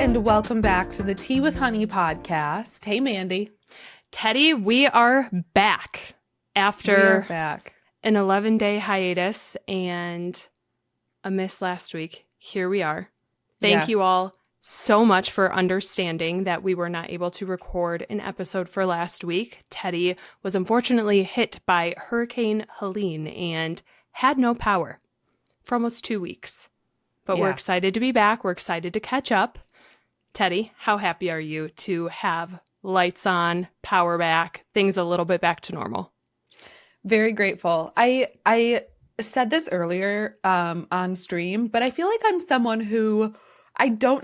and welcome back to the Tea with Honey podcast. Hey, Mandy. Teddy, we are back after back. an 11-day hiatus and a miss last week. Here we are. Thank you all so much for understanding that we were not able to record an episode for last week. Teddy was unfortunately hit by Hurricane Helene and had no power for almost 2 weeks. But we're excited to be back. We're excited to catch up. Teddy, how happy are you to have lights on, power back, things a little bit back to normal? Very grateful. I said this earlier on stream, but I feel like I'm someone who I feel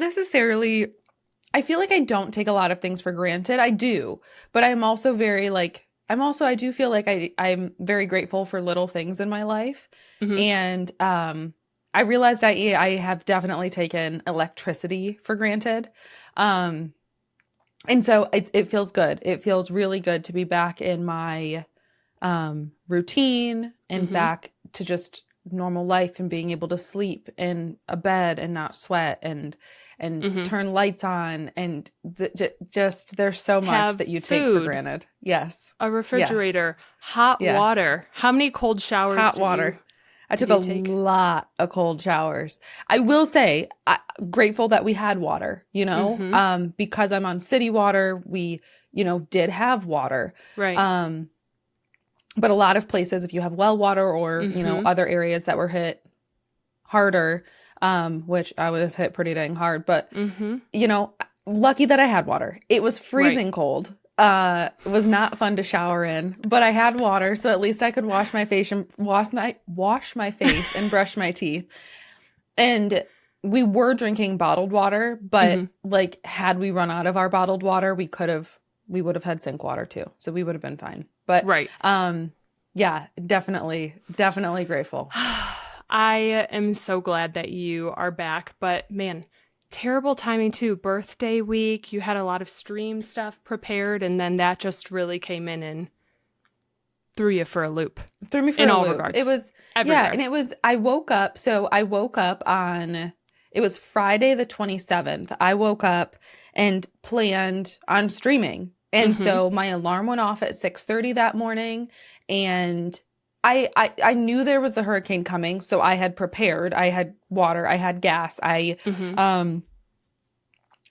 like I don't take a lot of things for granted. I do, but I'm also I do feel like I'm very grateful for little things in my life. Mm-hmm. And I realized I have definitely taken electricity for granted. And so it feels good. It feels really good to be back in my routine and back to just normal life and being able to sleep in a bed and not sweat and turn lights on and just there's so much that you take for granted. Yes. A refrigerator, hot water. How many cold showers? Hot water. I took a lot of cold showers. I will say, grateful that we had water, because I'm on city water, we, did have water. Right. But a lot of places, if you have well water or, other areas that were hit harder, which I was hit pretty dang hard, but, lucky that I had water. It was freezing cold. It was not fun to shower in, but I had water, so at least I could wash my face and brush my teeth. And we were drinking bottled water, but had we run out of our bottled water, we would have had sink water too, so we would have been fine. But definitely grateful. I am so glad that you are back, but man, terrible timing too. Birthday week, you had a lot of stream stuff prepared, and then that just really came in and threw you for a loop. Threw me for in a all loop. regards. It was everywhere. And it was. I woke up on. It was Friday the 27th. I woke up and planned on streaming, and so my alarm went off at 6:30 that morning, and I knew there was the hurricane coming, so I had prepared. I had water, I had gas, I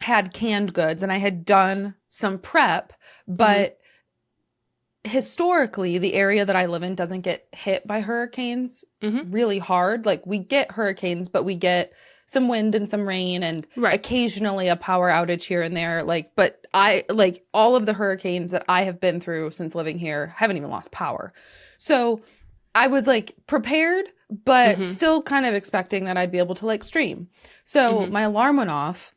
had canned goods, and I had done some prep, but historically, the area that I live in doesn't get hit by hurricanes really hard. Like, we get hurricanes, but we get some wind and some rain and occasionally a power outage here and there. But all of the hurricanes that I have been through since living here haven't even lost power. So I was prepared, but still kind of expecting that I'd be able to stream. So my alarm went off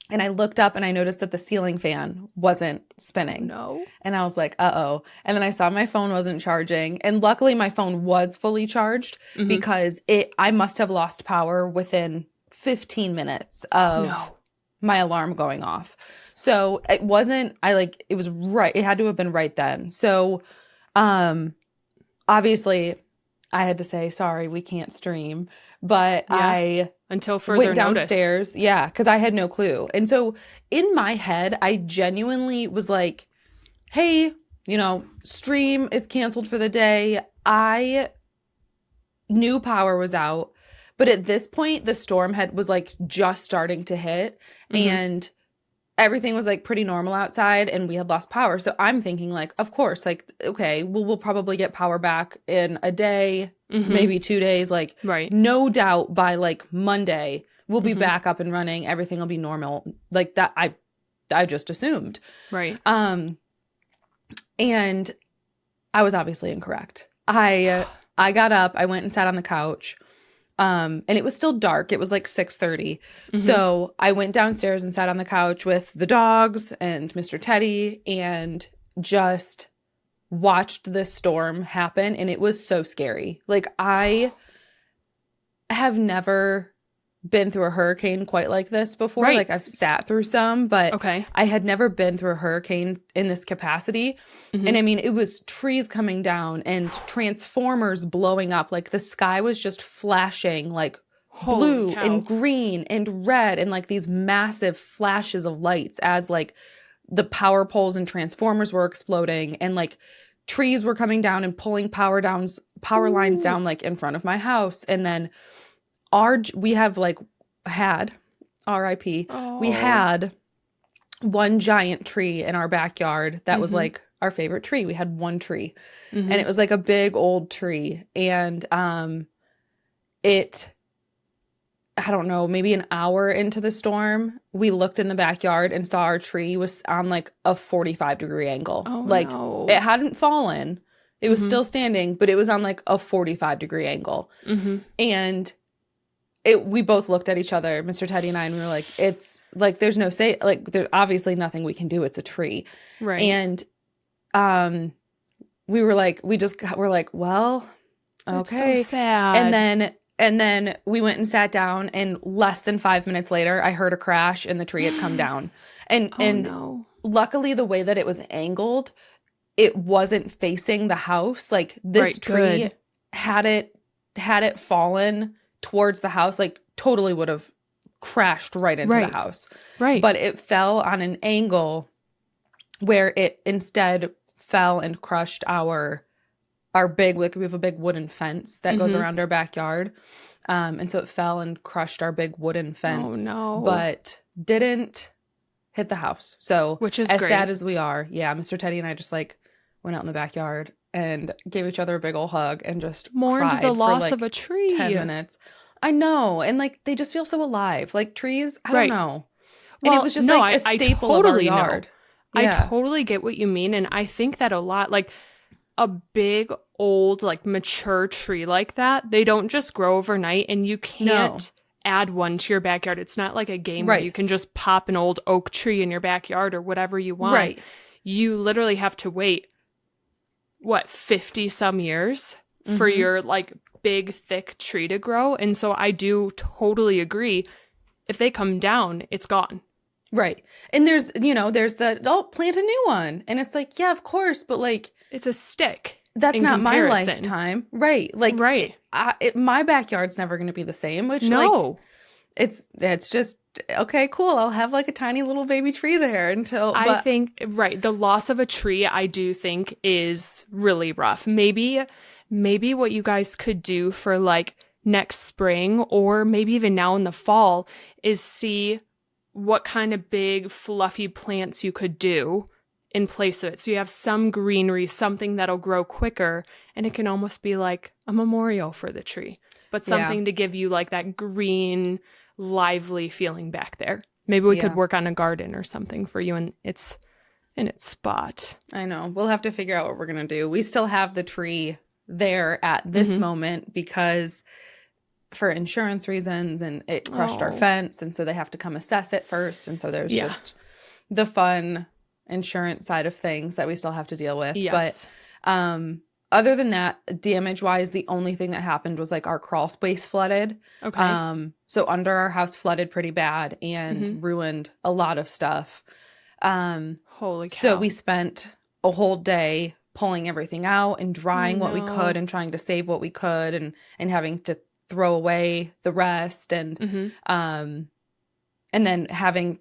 and I looked up and I noticed that the ceiling fan wasn't spinning. No. And I was like, uh-oh. And then I saw my phone wasn't charging. And luckily my phone was fully charged because I must have lost power within 15 minutes of my alarm going off. So it wasn't, it was right. It had to have been right then. So, obviously, I had to say, sorry, we can't stream. But I until further went downstairs. notice. Yeah, because I had no clue. And so in my head, I genuinely was like, hey, stream is canceled for the day. I knew power was out. But at this point, the storm was just starting to hit. And everything was pretty normal outside and we had lost power. So I'm thinking of course, okay, we'll probably get power back in a day, maybe 2 days. No doubt by Monday, we'll be back up and running. Everything will be normal. That I just assumed. Right. And I was obviously incorrect. I got up, I went and sat on the couch. And it was still dark. It was 6:30. So I went downstairs and sat on the couch with the dogs and Mr. Teddy and just watched this storm happen. And it was so scary. I have never been through a hurricane quite like this before. Right. I've sat through some, but I had never been through a hurricane in this capacity. And I mean, it was trees coming down and transformers blowing up. The sky was just flashing Holy blue cow. and green and red and like these massive flashes of lights as like the power poles and transformers were exploding and like trees were coming down and pulling power lines down like in front of my house. And then we have like had RIP. We had one giant tree in our backyard that was like our favorite tree. We had one tree and it was like a big old tree. And I don't know, maybe an hour into the storm, we looked in the backyard and saw our tree was on like a 45-degree angle. It hadn't fallen. It was still standing, but it was on like a 45-degree angle. And we both looked at each other, Mr. Teddy and I, and we were like, it's like, there's there's obviously nothing we can do. It's a tree. Right. And we were like, we're like, well, okay. That's so sad. And then we went and sat down, and less than 5 minutes later, I heard a crash and the tree had come down. And luckily, the way that it was angled, it wasn't facing the house. Like this tree, had it fallen towards the house, like totally would have crashed right into the house. Right. But it fell on an angle where it instead fell and crushed our big, like we have a big wooden fence that goes around our backyard. And so it fell and crushed our big wooden fence. Oh, no. But didn't hit the house. So which is as great. sad as we are, yeah, Mr. Teddy and I just like went out in the backyard and gave each other a big old hug and just mourned cried the for, loss like, of a tree. 10 minutes. I know. And like they just feel so alive. Like trees, I don't know. Well, and it was just like a staple of our yard. I totally get what you mean. And I think that a lot, like a big old like mature tree like that, they don't just grow overnight, and you can't add one to your backyard. It's not like a game where you can just pop an old oak tree in your backyard or whatever you want. Right. You literally have to wait 50 some years for your like big thick tree to grow. And so I do totally agree, if they come down, it's gone. Right. And there's plant a new one. And it's like, yeah, of course, but like it's a stick. That's not comparison. my lifetime. Right. Like my backyard's never going to be the same, which like it's just okay, cool. I'll have like a tiny little baby tree there I think the loss of a tree I do think is really rough. Maybe what you guys could do for like next spring, or maybe even now in the fall, is see what kind of big fluffy plants you could do in place of it. So you have some greenery, something that'll grow quicker, and it can almost be like a memorial for the tree, but something to give you like that green, lively feeling back there. Maybe we could work on a garden or something for you in its spot. I know. We'll have to figure out what we're going to do. We still have the tree there at this moment because for insurance reasons, and it crushed our fence, and so they have to come assess it first, and so there's just the fun insurance side of things that we still have to deal with. Yes. But other than that, damage wise, the only thing that happened was like our crawl space flooded. Okay. So under our house flooded pretty bad and ruined a lot of stuff. Holy cow. So we spent a whole day pulling everything out and drying what we could and trying to save what we could and having to throw away the rest and then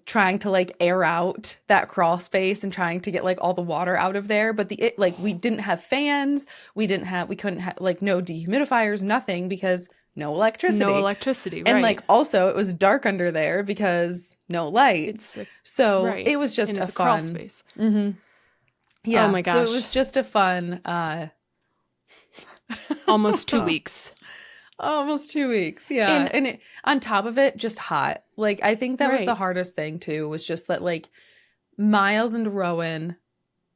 trying to like air out that crawl space and trying to get like all the water out of there. But we didn't have fans. We couldn't have like no dehumidifiers, nothing, because no electricity. Right. And like also it was dark under there because no lights. It was just a crawl space. Yeah. Oh my gosh. So it was just a fun almost 2 weeks. Almost 2 weeks, yeah. And on top of it, just hot. Like, I think that was the hardest thing, too, was just that, like, Miles and Rowan,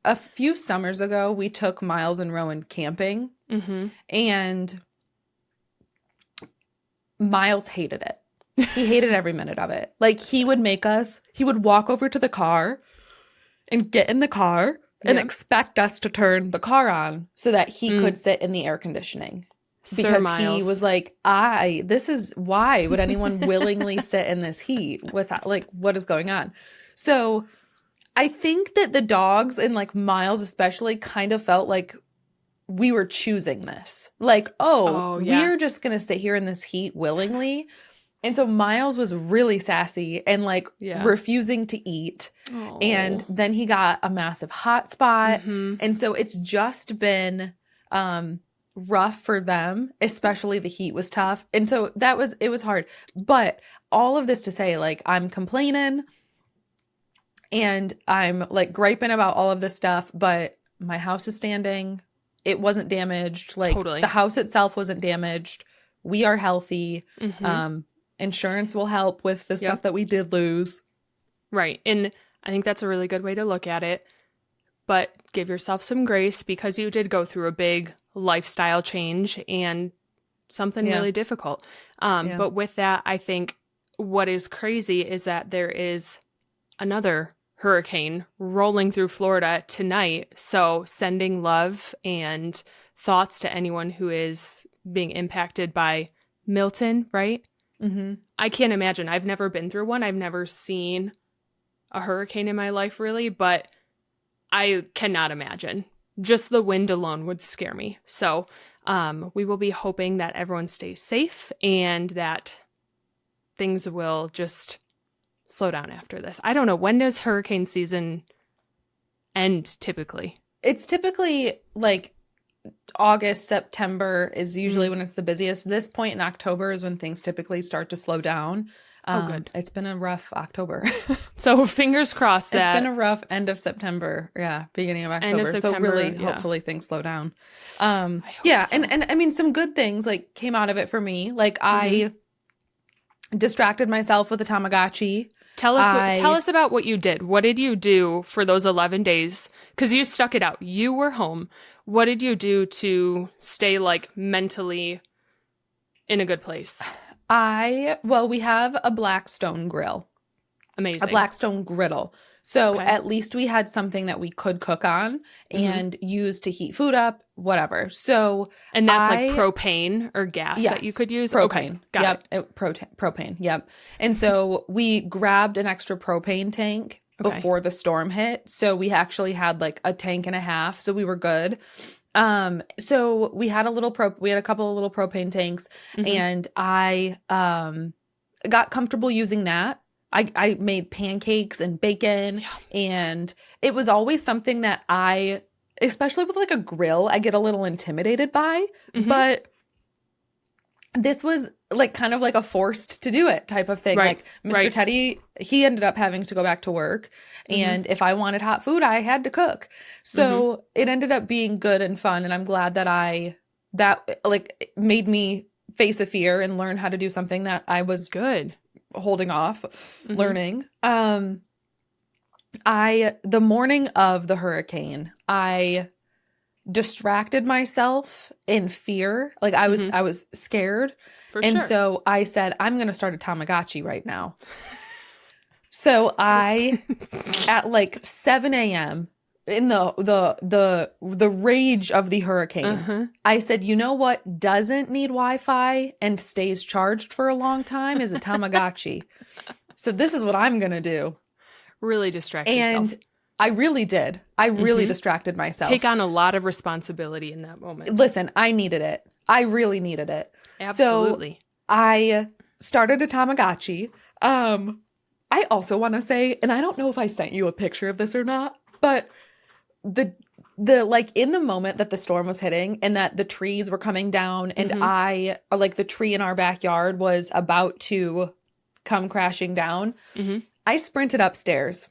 a few summers ago, we took Miles and Rowan camping, and Miles hated it. He hated every minute of it. Like, he would walk over to the car and get in the car and expect us to turn the car on so that he could sit in the air conditioning. Because he was like, this is why would anyone willingly sit in this heat without, like, what is going on? So I think that the dogs and like Miles especially kind of felt like we were choosing this. Like, oh yeah. we're just going to sit here in this heat willingly. And so Miles was really sassy and like refusing to eat. Oh. And then he got a massive hot spot. And so it's just been rough for them, especially the heat was tough. And so it was hard. But all of this to say, like, I'm complaining and I'm like griping about all of this stuff, but my house is standing. It wasn't damaged. Like the house itself wasn't damaged. We are healthy. Insurance will help with the stuff that we did lose. Right. And I think that's a really good way to look at it. But give yourself some grace because you did go through a big lifestyle change and something really difficult. But with that, I think what is crazy is that there is another hurricane rolling through Florida tonight. So sending love and thoughts to anyone who is being impacted by Milton, right? I can't imagine. I've never been through one. I've never seen a hurricane in my life, really, but I cannot imagine. Just the wind alone would scare me. So we will be hoping that everyone stays safe and that things will just slow down after this. I don't know. When does hurricane season end typically? It's typically like August, September is usually when it's the busiest. This point in October is when things typically start to slow down. Good. It's been a rough October. So fingers crossed that. It's been a rough end of September. Yeah. Beginning of October. End of September, so really, hopefully things slow down. So. And I mean, some good things like came out of it for me. Like I distracted myself with a Tamagotchi. Tell us about what you did. What did you do for those 11 days? Because you stuck it out. You were home. What did you do to stay like mentally in a good place? We have a Blackstone grill. Amazing. A Blackstone griddle. So at least we had something that we could cook on and use to heat food up, whatever. So and that's like propane or gas that you could use? Propane. Okay, got it. Propane. Yep. And so we grabbed an extra propane tank before the storm hit. So we actually had like a tank and a half. So we were good. So we had a couple of little propane tanks and I got comfortable using that. I made pancakes and bacon and it was always something that especially with like a grill, I get a little intimidated by, but this was like kind of like a forced to do it type of thing. Right. Like Mr. Teddy, he ended up having to go back to work and if I wanted hot food, I had to cook. So it ended up being good and fun. And I'm glad that like made me face a fear and learn how to do something that I was holding off learning. The morning of the hurricane, I distracted myself in fear. Like I was scared. So I said, I'm going to start a Tamagotchi right now. So I, at like 7 a.m. in the rage of the hurricane, I said, you know what doesn't need Wi-Fi and stays charged for a long time is a Tamagotchi. So this is what I'm going to do. Really distract yourself. And I really did. I really distracted myself. Take on a lot of responsibility in that moment. Listen, I needed it. I really needed it. Absolutely. So I started a Tamagotchi. I also want to say, and I don't know if I sent you a picture of this or not, but the like in the moment that the storm was hitting and that the trees were coming down and the tree in our backyard was about to come crashing down, I sprinted upstairs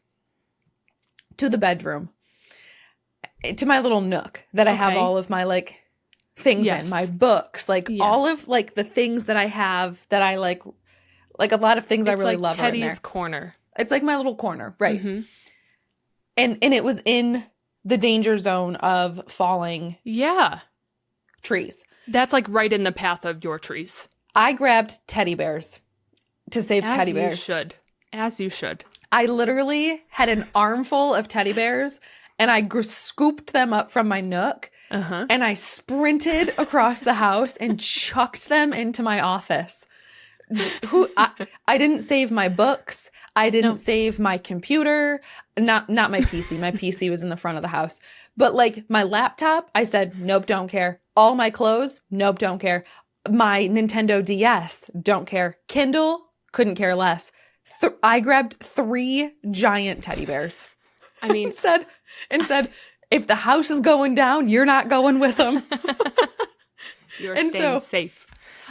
to the bedroom, to my little nook that I have all of my like things in, my books, like all of like the things that I have that I like a lot of things I really love are in there. Teddy's corner. It's like my little corner, right? And it was in the danger zone of falling trees. That's like right in the path of your trees. I grabbed teddy bears to save teddy bears. As you should. I literally had an armful of teddy bears and I scooped them up from my nook and I sprinted across the house and chucked them into my office. I didn't save my books. I didn't save my computer. Not my PC. My PC was in the front of the house. But like my laptop, I said, nope, don't care. All my clothes, nope, don't care. My Nintendo DS, don't care. Kindle, couldn't care less. I grabbed 3 giant teddy bears. I mean, and said, if the house is going down, you're not going with them. You're staying safe.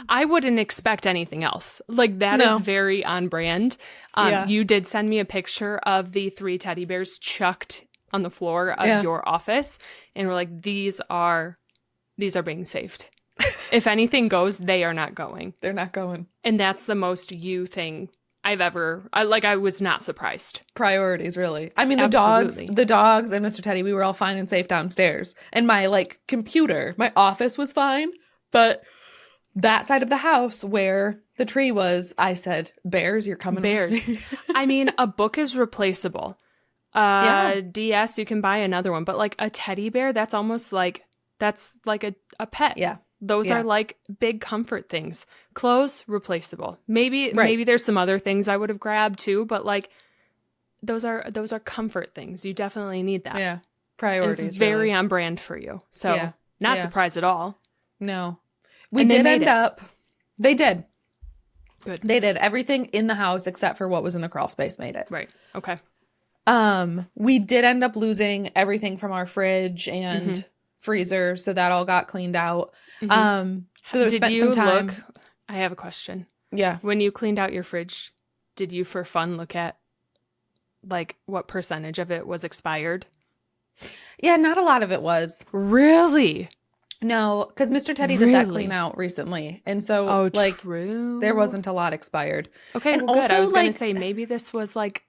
I wouldn't expect anything else. Like that is very on brand. You did send me a picture of the 3 teddy bears chucked on the floor of your office, and we're like, these are being saved. If anything goes, they are not going. They're not going. And that's the most you thing I've ever. I was not surprised. Priorities, really. I mean, Absolutely. the dogs, and Mr. Teddy, we were all fine and safe downstairs, and my like computer, my office was fine, but that side of the house where the tree was, I said, bears, you're coming. Bears. I mean, a book is replaceable. DS, you can buy another one, but like a teddy bear, that's like a pet. Yeah. Those are like big comfort things. Clothes, replaceable. Maybe there's some other things I would have grabbed too, but like those are comfort things. You definitely need that. Yeah. Priorities. And it's very on brand for you. So not surprised at all. No. They did. Good. They did. Everything in the house except for what was in the crawl space made it. Right. Okay. We did end up losing everything from our fridge and freezer, so that all got cleaned out. So there spent some time. I have a question. Yeah. When you cleaned out your fridge, did you for fun look at like what percentage of it was expired? Yeah, not a lot of it was. Really? No, because Mr. Teddy did that clean out recently. And so true. There wasn't a lot expired. Okay, and well, also, good. I was going to say maybe this was like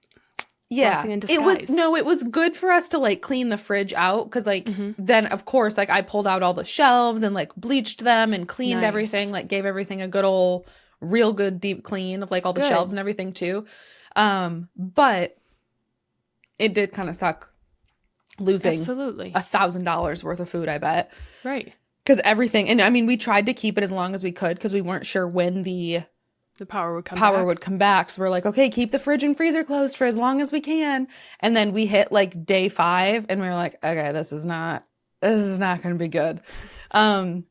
blessing in disguise. It was good for us to like clean the fridge out because like then of course like I pulled out all the shelves and like bleached them and cleaned everything, like gave everything a good old real good deep clean of like all the shelves and everything too. But it did kind of suck losing $1,000 worth of food, I bet. Right. Because everything, and I mean, we tried to keep it as long as we could because we weren't sure when the power would come back. So we're like, okay, keep the fridge and freezer closed for as long as we can. And then we hit like day 5 and we were like, okay, this is not going to be good. So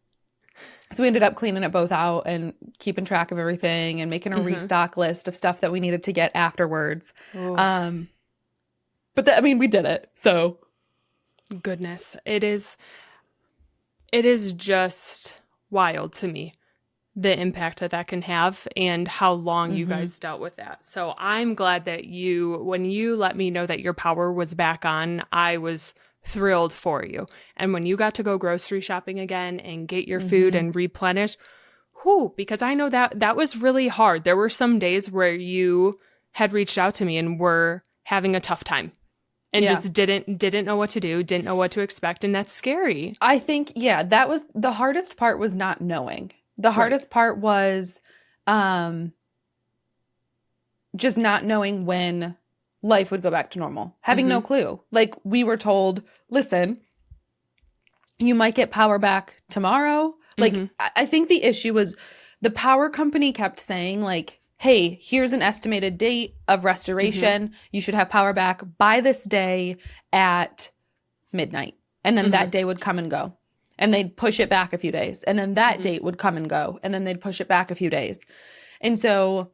we ended up cleaning it both out and keeping track of everything and making a restock list of stuff that we needed to get afterwards. But we did it. So goodness, it is just wild to me, the impact that can have and how long you guys dealt with that. So I'm glad that when you let me know that your power was back on, I was thrilled for you. And when you got to go grocery shopping again and get your food and replenish, because I know that was really hard. There were some days where you had reached out to me and were having a tough time and just didn't know what to do, didn't know what to expect. And that's scary. I think, that was the hardest part, was not knowing. The hardest part was just not knowing when life would go back to normal. Having no clue. Like, we were told, listen, you might get power back tomorrow. Like, I think the issue was the power company kept saying, like, hey, here's an estimated date of restoration. You should have power back by this day at midnight. And then that day would come and go. And they'd push it back a few days. And then that date would come and go. And then they'd push it back a few days. And so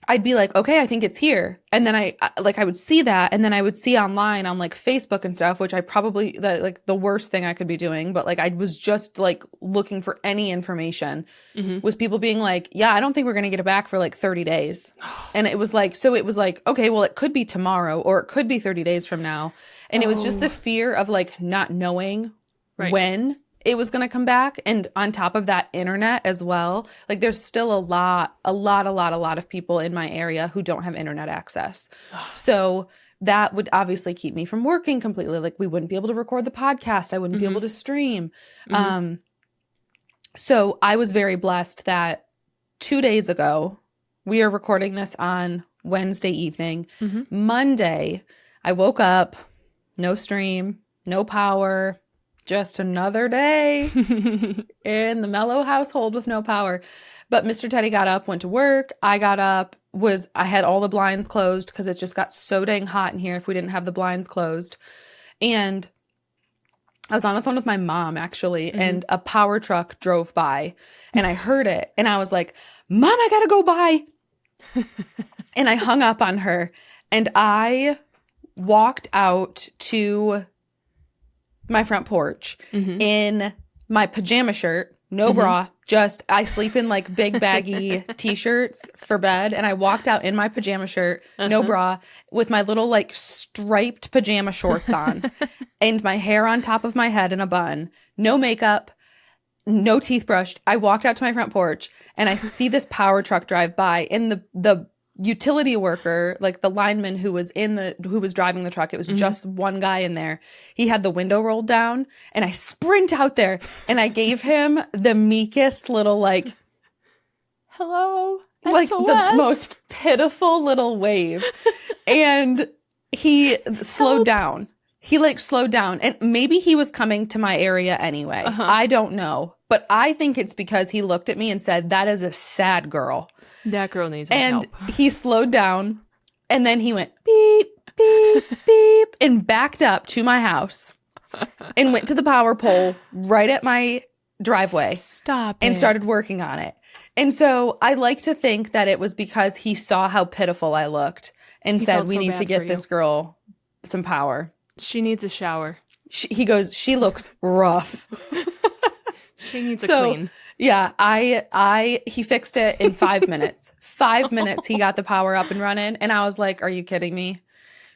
I'd be like, okay, I think it's here. And then I would see that. And then I would see online on like Facebook and stuff, which I probably, like the worst thing I could be doing. But like, I was just like looking for any information, was people being like, yeah, I don't think we're going to get it back for like 30 days. And it was like, okay, well, it could be tomorrow or it could be 30 days from now. And it was just the fear of like not knowing when it was going to come back. And on top of that, internet as well. Like, there's still a lot of people in my area who don't have internet access. So that would obviously keep me from working completely. Like, we wouldn't be able to record the podcast. I wouldn't be able to stream. So I was very blessed that 2 days ago, we are recording this on Wednesday evening. Monday, I woke up, no stream, no power, just another day in the mellow household with no power. But Mr. Teddy got up, went to work. I got up, I had all the blinds closed because it just got so dang hot in here if we didn't have the blinds closed. And I was on the phone with my mom, actually, and a power truck drove by, and I heard it, and I was like, Mom, I gotta go by. And I hung up on her, and I walked out to my front porch in my pajama shirt, no bra, just I sleep in like big baggy t-shirts for bed, and I walked out in my pajama shirt, no bra, with my little like striped pajama shorts on and my hair on top of my head in a bun, no makeup, no teeth brushed. I walked out to my front porch, and I see this power truck drive by, and the utility worker, like the lineman who was driving the truck, it was just one guy in there. He had the window rolled down, and I sprint out there, and I gave him the meekest little like, hello, like SOS. the most pitiful little wave. And he slowed down. He like slowed down, and maybe he was coming to my area anyway. I don't know, but I think it's because he looked at me and said, that is a sad girl. That girl needs help. And he slowed down, and then he went beep, beep, beep, and backed up to my house and went to the power pole right at my driveway. Stop and it. started working on it. And so I like to think that it was because he saw how pitiful I looked and said, we need to get this girl some power. She needs a shower. He goes, she looks rough. She needs a clean. Yeah, he fixed it in 5 minutes. 5 minutes, he got the power up and running. And I was like, are you kidding me?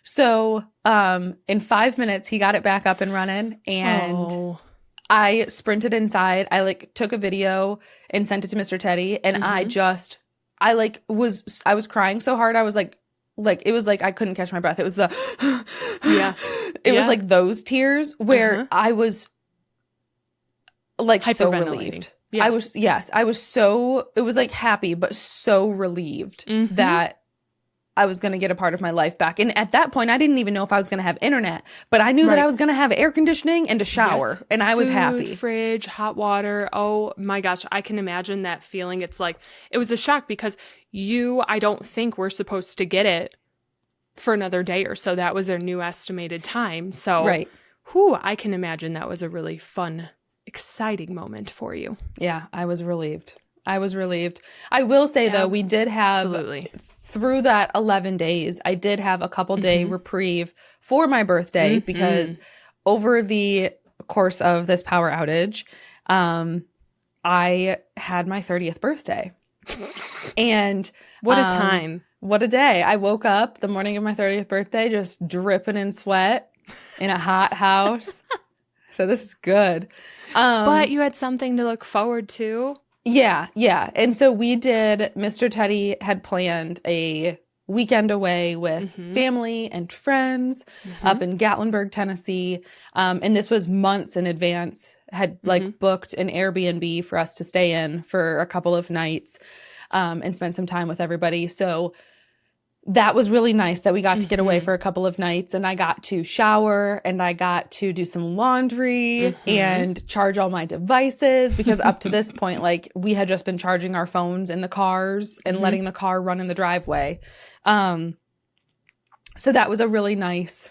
So in 5 minutes, he got it back up and running. And I sprinted inside. I like took a video and sent it to Mr. Teddy. And I was crying so hard. I was like, it was like I couldn't catch my breath. It was the, it was like those tears where I was like so relieved. Yeah. I was so, it was like happy, but so relieved that I was going to get a part of my life back. And at that point, I didn't even know if I was going to have internet, but I knew that I was going to have air conditioning and a shower, and I was happy. Fridge, hot water. Oh my gosh. I can imagine that feeling. It's like, it was a shock because I don't think we're supposed to get it for another day or so. That was their new estimated time. So I can imagine that was a really fun, exciting moment for you. Yeah, I was relieved. I will say, though, we did have, through that 11 days, I did have a couple day reprieve for my birthday because over the course of this power outage, I had my 30th birthday. And what a time. What a day. I woke up the morning of my 30th birthday just dripping in sweat in a hot house. So this is good. But you had something to look forward to. Yeah. And so Mr. Teddy had planned a weekend away with family and friends up in Gatlinburg, Tennessee. And this was months in advance, had like booked an Airbnb for us to stay in for a couple of nights and spend some time with everybody. So that was really nice that we got to get away for a couple of nights, and I got to shower and I got to do some laundry and charge all my devices because up to this point, like we had just been charging our phones in the cars and letting the car run in the driveway. So that was a really nice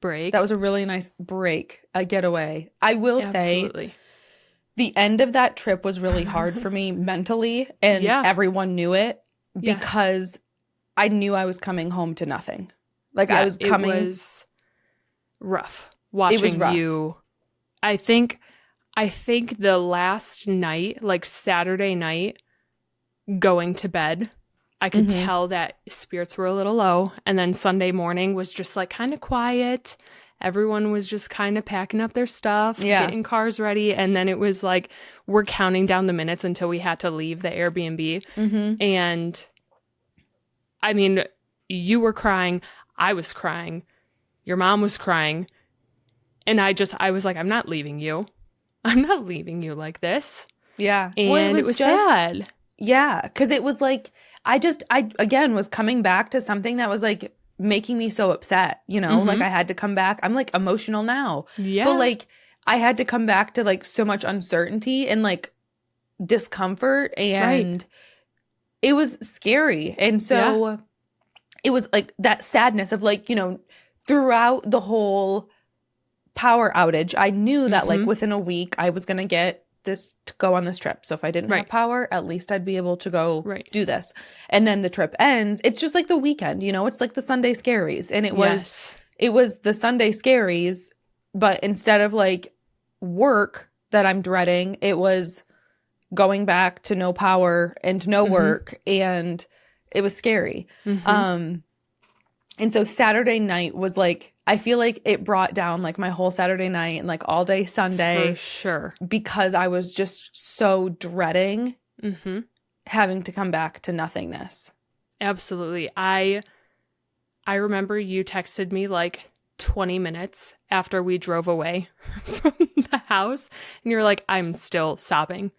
break. A getaway. I will say the end of that trip was really hard for me mentally, and everyone knew it because I knew I was coming home to nothing. Like I was coming. It was rough watching you. I think the last night, like Saturday night, going to bed, I could tell that spirits were a little low. And then Sunday morning was just like kind of quiet. Everyone was just kind of packing up their stuff, getting cars ready. And then it was like, we're counting down the minutes until we had to leave the Airbnb. And I mean, you were crying. I was crying. Your mom was crying. And I was like, I'm not leaving you. I'm not leaving you like this. Yeah. And it was sad. Yeah. Because it was like, I again was coming back to something that was like making me so upset, you know, like I had to come back. I'm like emotional now. Yeah. But like, I had to come back to like so much uncertainty and like discomfort, and it was scary. And so it was like that sadness of like, throughout the whole power outage, I knew that like within a week I was going to get this to go on this trip. So if I didn't have power, at least I'd be able to go do this. And then the trip ends. It's just like the weekend, it's like the Sunday scaries. And it was the Sunday scaries, but instead of like work that I'm dreading, it was going back to no power and no work, and it was scary. And so Saturday night was like, I feel like it brought down like my whole Saturday night and like all day Sunday. For sure. Because I was just so dreading having to come back to nothingness. Absolutely. I remember you texted me like 20 minutes after we drove away from the house, and you were like, I'm still sobbing.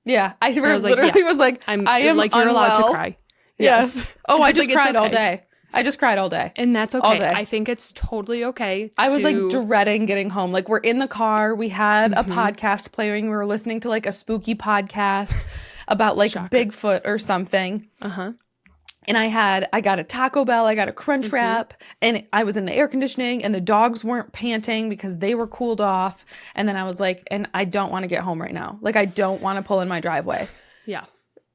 Yeah. I was literally was like, I am like, you're unwell. allowed to cry. Yes. Oh, I just cried all day. I just cried all day. And that's okay. I think it's totally okay. I was like dreading getting home. Like, we're in the car. We had a podcast playing. We were listening to like a spooky podcast about like Bigfoot or something. And I got a Taco Bell. I got a Crunch Wrap. And I was in the air conditioning, and the dogs weren't panting because they were cooled off. And then I was like, and I don't want to get home right now. Like, I don't want to pull in my driveway. Yeah.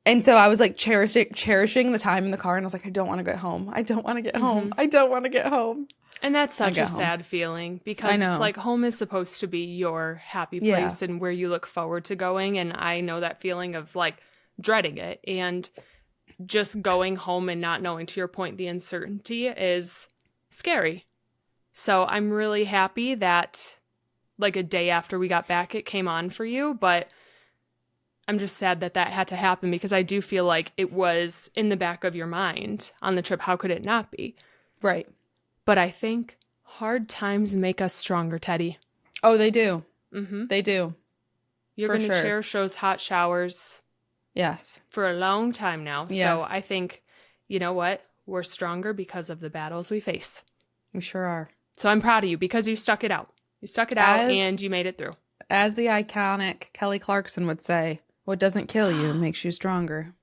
And so I was like cherishing the time in the car, and I was like, I don't want to get home. I don't want to get home. I don't want to get home. And that's such a sad feeling, because it's like home is supposed to be your happy place and where you look forward to going. And I know that feeling of like dreading it, and just going home and not knowing, to your point, the uncertainty is scary. So I'm really happy that like a day after we got back, it came on for you, but I'm just sad that had to happen, because I do feel like it was in the back of your mind on the trip. How could it not be? Right. But I think hard times make us stronger, Teddy. Oh, they do. They do. You're going to cherish those hot showers. Yes. For a long time now. Yes. So I think, you know what? We're stronger because of the battles we face. We sure are. So I'm proud of you, because you stuck it out. You stuck it out and you made it through. As the iconic Kelly Clarkson would say, what doesn't kill you makes you stronger.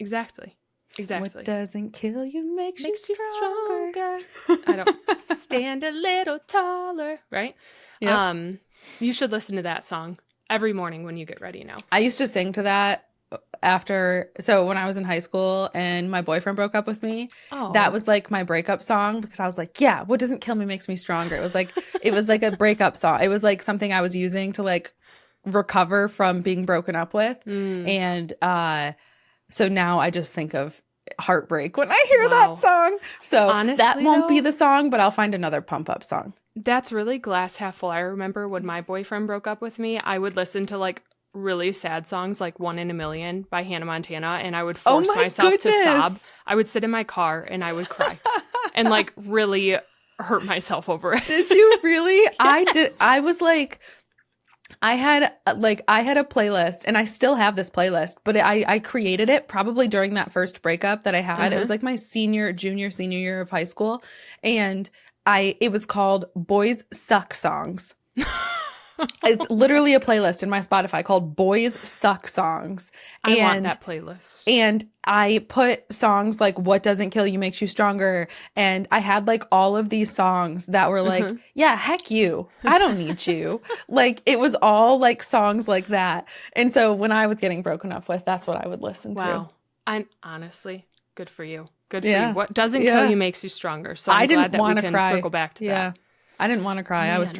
Exactly. What doesn't kill you makes you stronger. I don't stand a little taller, right? Yep. You should listen to that song every morning when you get ready now. I used to sing to that when I was in high school and my boyfriend broke up with me. That was like my breakup song, because I was like, yeah, what doesn't kill me makes me stronger. It was like a breakup song. It was like something I was using to like recover from being broken up with. And so now I just think of heartbreak when I hear that song. So honestly, that won't be the song, but I'll find another pump up song. That's really glass half full. I remember when my boyfriend broke up with me, I would listen to like really sad songs like One in a Million by Hannah Montana, and I would force myself to sob. I would sit in my car and I would cry and like really hurt myself over it. Did you really? Yes. I did. I was like, I had a playlist, and I still have this playlist, but I created it probably during that first breakup that I had. It was like my senior year of high school, and it was called Boys Suck Songs. It's literally a playlist in my Spotify called Boys Suck Songs. I want that playlist. And I put songs like What Doesn't Kill You Makes You Stronger. And I had like all of these songs that were like, yeah, heck you. I don't need you. Like, it was all like songs like that. And so when I was getting broken up with, that's what I would listen to. Wow. I'm honestly, good for you. Good for you. What doesn't kill you makes you stronger. So I'm glad that we can circle back to that. I didn't want to cry. Man. I was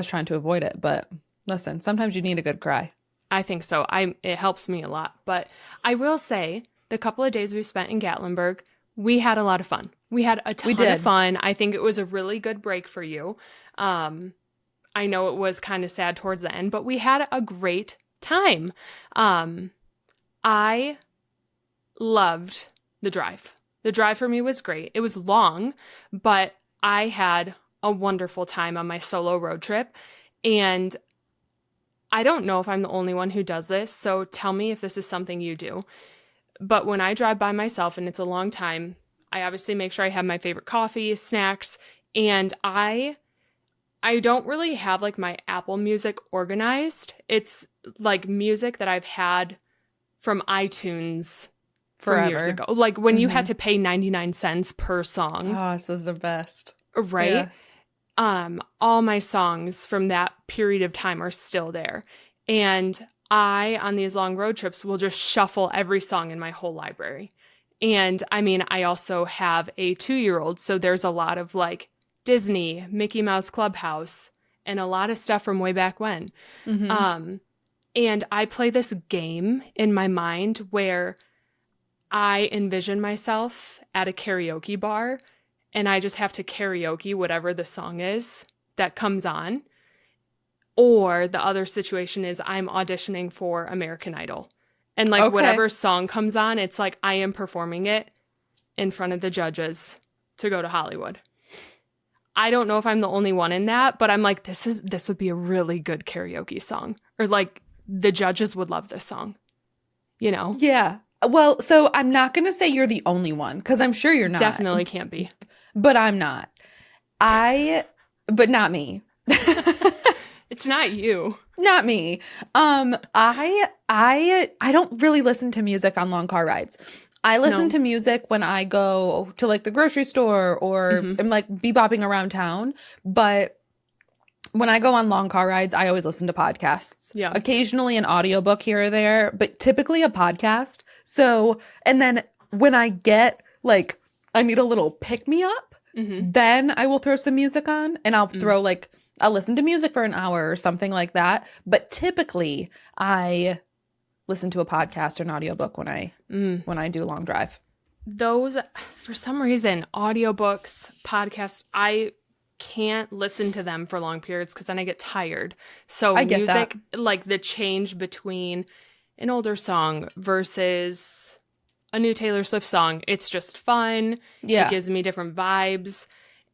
trying to avoid it, but listen, sometimes you need a good cry. I think so. It helps me a lot. But I will say, the couple of days we spent in Gatlinburg, we had a lot of fun. We had a ton of fun. I think it was a really good break for you. I know it was kind of sad towards the end, but we had a great time. I loved the drive. The drive for me was great. It was long, but I had a wonderful time on my solo road trip. And I don't know if I'm the only one who does this, so tell me if this is something you do. But when I drive by myself and it's a long time, I obviously make sure I have my favorite coffee, snacks, and I I don't really have like my Apple Music organized. It's like music that I've had from iTunes from years ago. Like when you had to pay 99 cents per song. Oh, this is the best. Right? Yeah. All my songs from that period of time are still there. And I, on these long road trips, will just shuffle every song in my whole library. And I mean, I also have a 2-year-old, so there's a lot of like Disney, Mickey Mouse Clubhouse, and a lot of stuff from way back when. And I play this game in my mind where I envision myself at a karaoke bar and I just have to karaoke whatever the song is that comes on. Or the other situation is I'm auditioning for American Idol. And like whatever song comes on, it's like I am performing it in front of the judges to go to Hollywood. I don't know if I'm the only one in that, but I'm like, this would be a really good karaoke song. Or like the judges would love this song, you know? Yeah. Well, so I'm not going to say you're the only one because I'm sure you're not. Definitely can't be. But I'm not. But not me. It's not you. Not me. I don't really listen to music on long car rides. I listen to music when I go to like the grocery store or am like bebopping around town. But when I go on long car rides, I always listen to podcasts. Yeah. Occasionally an audiobook here or there, but typically a podcast. So, and then when I get like, I need a little pick me up, then I will throw some music on and I'll throw like, I'll listen to music for an hour or something like that. But typically I listen to a podcast or an audiobook when I do a long drive. Those, for some reason, audiobooks, podcasts, I can't listen to them for long periods because then I get tired. So I get music, that. like the change between an older song versus a new Taylor Swift song, it's just fun. Yeah. It gives me different vibes.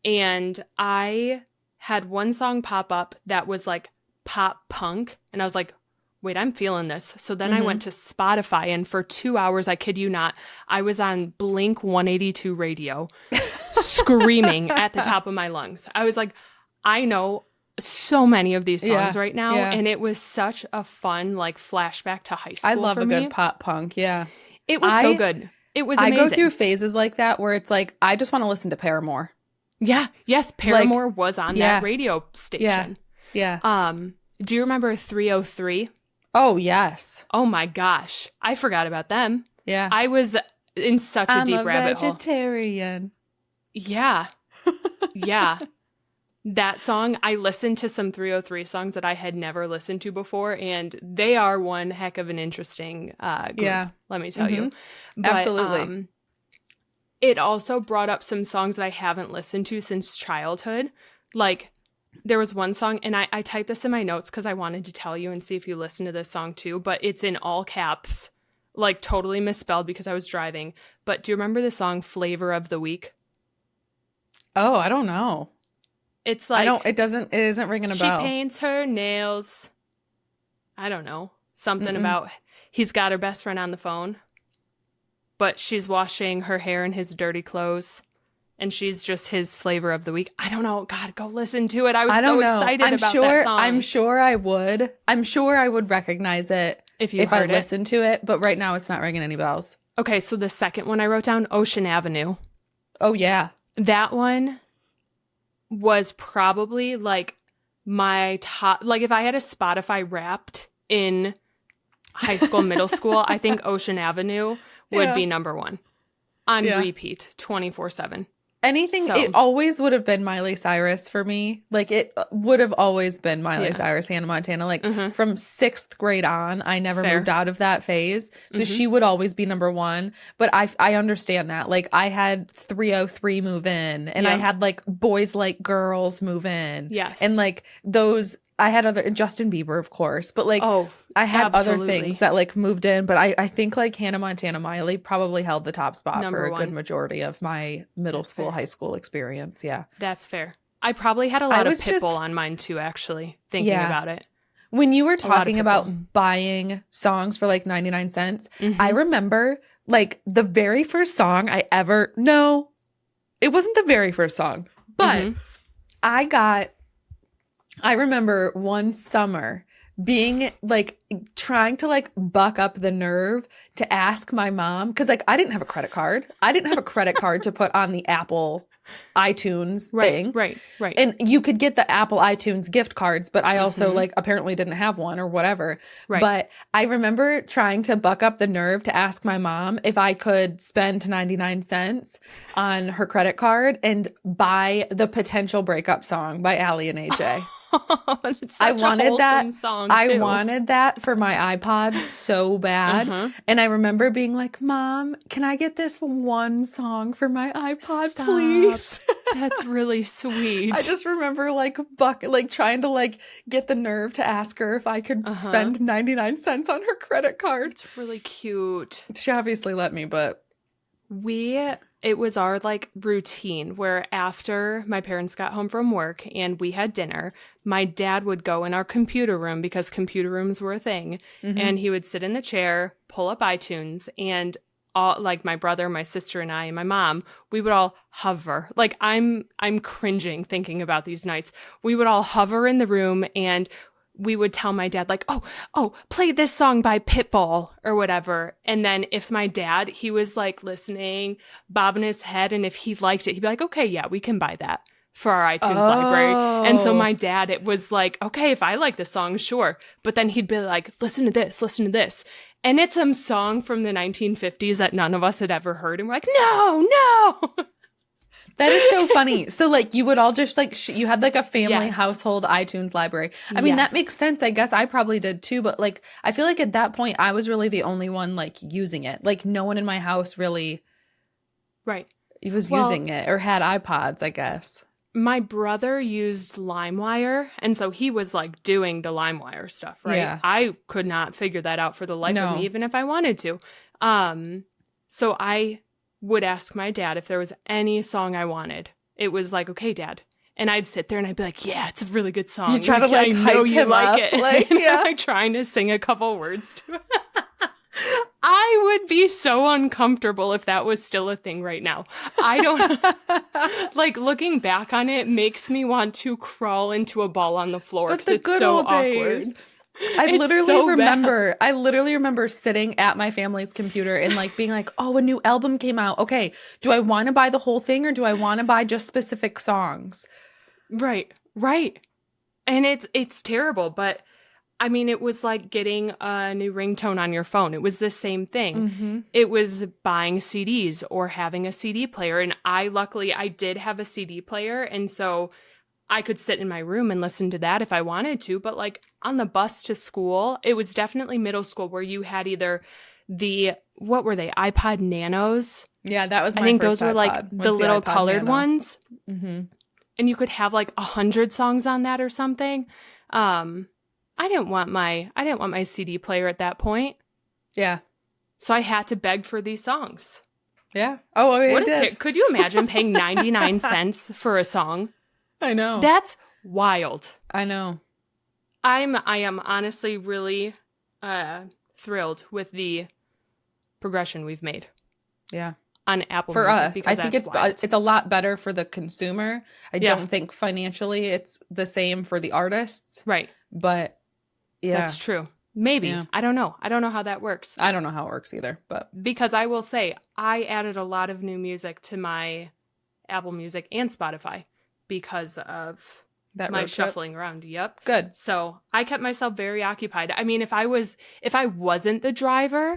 And I had one song pop up that was like pop punk. And I was like, wait, I'm feeling this. So then I went to Spotify and for 2 hours, I kid you not, I was on Blink 182 radio screaming at the top of my lungs. I was like, I know so many of these songs right now. Yeah. And it was such a fun like flashback to high school. I love a good pop punk. Yeah. It was so good. It was amazing. I go through phases like that where it's like, I just want to listen to Paramore. Yeah. Yes. Paramore was on that radio station. Yeah. Do you remember 303? Oh, yes. Oh my gosh. I forgot about them. Yeah. I was in such a deep rabbit hole. I'm a vegetarian. Yeah. Yeah. That song, I listened to some 303 songs that I had never listened to before, and they are one heck of an interesting group, let me tell you. But, absolutely. It also brought up some songs that I haven't listened to since childhood. Like, there was one song, and I typed this in my notes because I wanted to tell you and see if you listen to this song too, but it's in all caps, like totally misspelled because I was driving. But do you remember the song Flavor of the Week? Oh, I don't know. It's like... it isn't ringing a bell. She paints her nails. I don't know. Something about he's got her best friend on the phone, but she's washing her hair in his dirty clothes. And she's just his flavor of the week. I don't know. God, go listen to it. I was so excited about that song. I'm sure I would. I'm sure I would recognize it if I listened to it. But right now, it's not ringing any bells. Okay, so the second one I wrote down, Ocean Avenue. Oh, yeah. That one was probably like my top. Like if I had a Spotify Wrapped in high school, middle school, I think Ocean Avenue would be number one on repeat 24/7. It always would have been Miley Cyrus for me. Like it would have always been Miley Cyrus, Hannah Montana. Like from 6th grade on, I never moved out of that phase. So she would always be number one. But I understand that. Like I had 303 move in and I had like Boys Like Girls move in. Yes. And like those, I had other, Justin Bieber, of course, but like I had other things that like moved in, but I think like Hannah Montana, Miley probably held the top spot for a good majority of my middle school, high school experience. Yeah. That's fair. I probably had a lot of Pitbull on mine too, actually, thinking about it. When you were talking about buying songs for like 99 cents, I remember like the very first song it wasn't the very first song, but I got I remember one summer being like trying to like buck up the nerve to ask my mom because like I didn't have a credit card. I didn't have a credit card to put on the Apple iTunes Right, thing. right, right. And you could get the Apple iTunes gift cards, but I also Mhm. like apparently didn't have one or whatever. Right. But I remember trying to buck up the nerve to ask my mom if I could spend 99 cents on her credit card and buy the Potential Breakup Song by Allie and AJ. It's I such a wanted that. wholesome song I too. wanted that for my iPod so bad. Uh-huh. And I remember being like, Mom, can I get this one song for my iPod, Stop. please? That's really sweet. I just remember like trying to like get the nerve to ask her if I could spend 99 cents on her credit card. It's really cute. She obviously let me, but It was our like routine where after my parents got home from work and we had dinner, my dad would go in our computer room because computer rooms were a thing, and he would sit in the chair, pull up iTunes, and all like my brother, my sister, and I, and my mom, we would all hover. Like I'm cringing thinking about these nights. We would all hover in the room and we would tell my dad like, oh, play this song by Pitbull or whatever. And then if my dad, he was like listening, bobbing his head, and if he liked it, he'd be like, okay, yeah, we can buy that for our iTunes library. And so my dad, it was like, okay, if I like this song, sure. But then he'd be like, listen to this. And it's some song from the 1950s that none of us had ever heard. And we're like, no. that is so funny. So like you would all just like you had like a family Yes. household iTunes library. I mean, that Yes. makes sense. I guess I probably did too, but like I feel like at that point I was really the only one like using it. Like no one in my house really Right. was Well, using it or had iPods, I guess. my brother used LimeWire, and so he was like doing the LimeWire stuff, right? Yeah. I could not figure that out for the life of No. me, even if I wanted to. So I would ask my dad if there was any song I wanted. It was like, okay, Dad. And I'd sit there and I'd be like, yeah, it's a really good song. You try to like I know hype you him like up, it. like, And yeah. I'm like trying to sing a couple words to it. I would be so uncomfortable if that was still a thing right now. I don't like looking back on it makes me want to crawl into a ball on the floor But because the it's good so old awkward. days. I It's literally so bad. remember sitting at my family's computer and like being like, oh, a new album came out. Okay, do I want to buy the whole thing or do I want to buy just specific songs? Right. And it's terrible, but I mean, it was like getting a new ringtone on your phone. It was the same thing. Mm-hmm. It was buying CDs or having a CD player. And luckily, I did have a CD player. And so I could sit in my room and listen to that if I wanted to. But like on the bus to school, it was definitely middle school where you had either what were they? iPod Nanos. Yeah, that was my I think first those were like iPod, was the little iPod colored Nano. ones. Mm-hmm. And you could have like 100 songs on that or something. I didn't want my CD player at that point, Yeah. so I had to beg for these songs. Yeah. Oh, yeah, What it did. could you imagine paying 99 cents for a song? I know. That's wild. I know. I am honestly really thrilled with the progression we've made Yeah. on Apple For Music us, because I think that's wild. it's a lot better for the consumer. I Yeah. don't think financially it's the same for the artists, Right. but yeah, That's true. Maybe. Yeah. I don't know. I don't know how that works. I don't know how it works either, but Because I will say, I added a lot of new music to my Apple Music and Spotify because of that my road trip. shuffling around. Yep. Good. So I kept myself very occupied. I mean, if I wasn't the driver,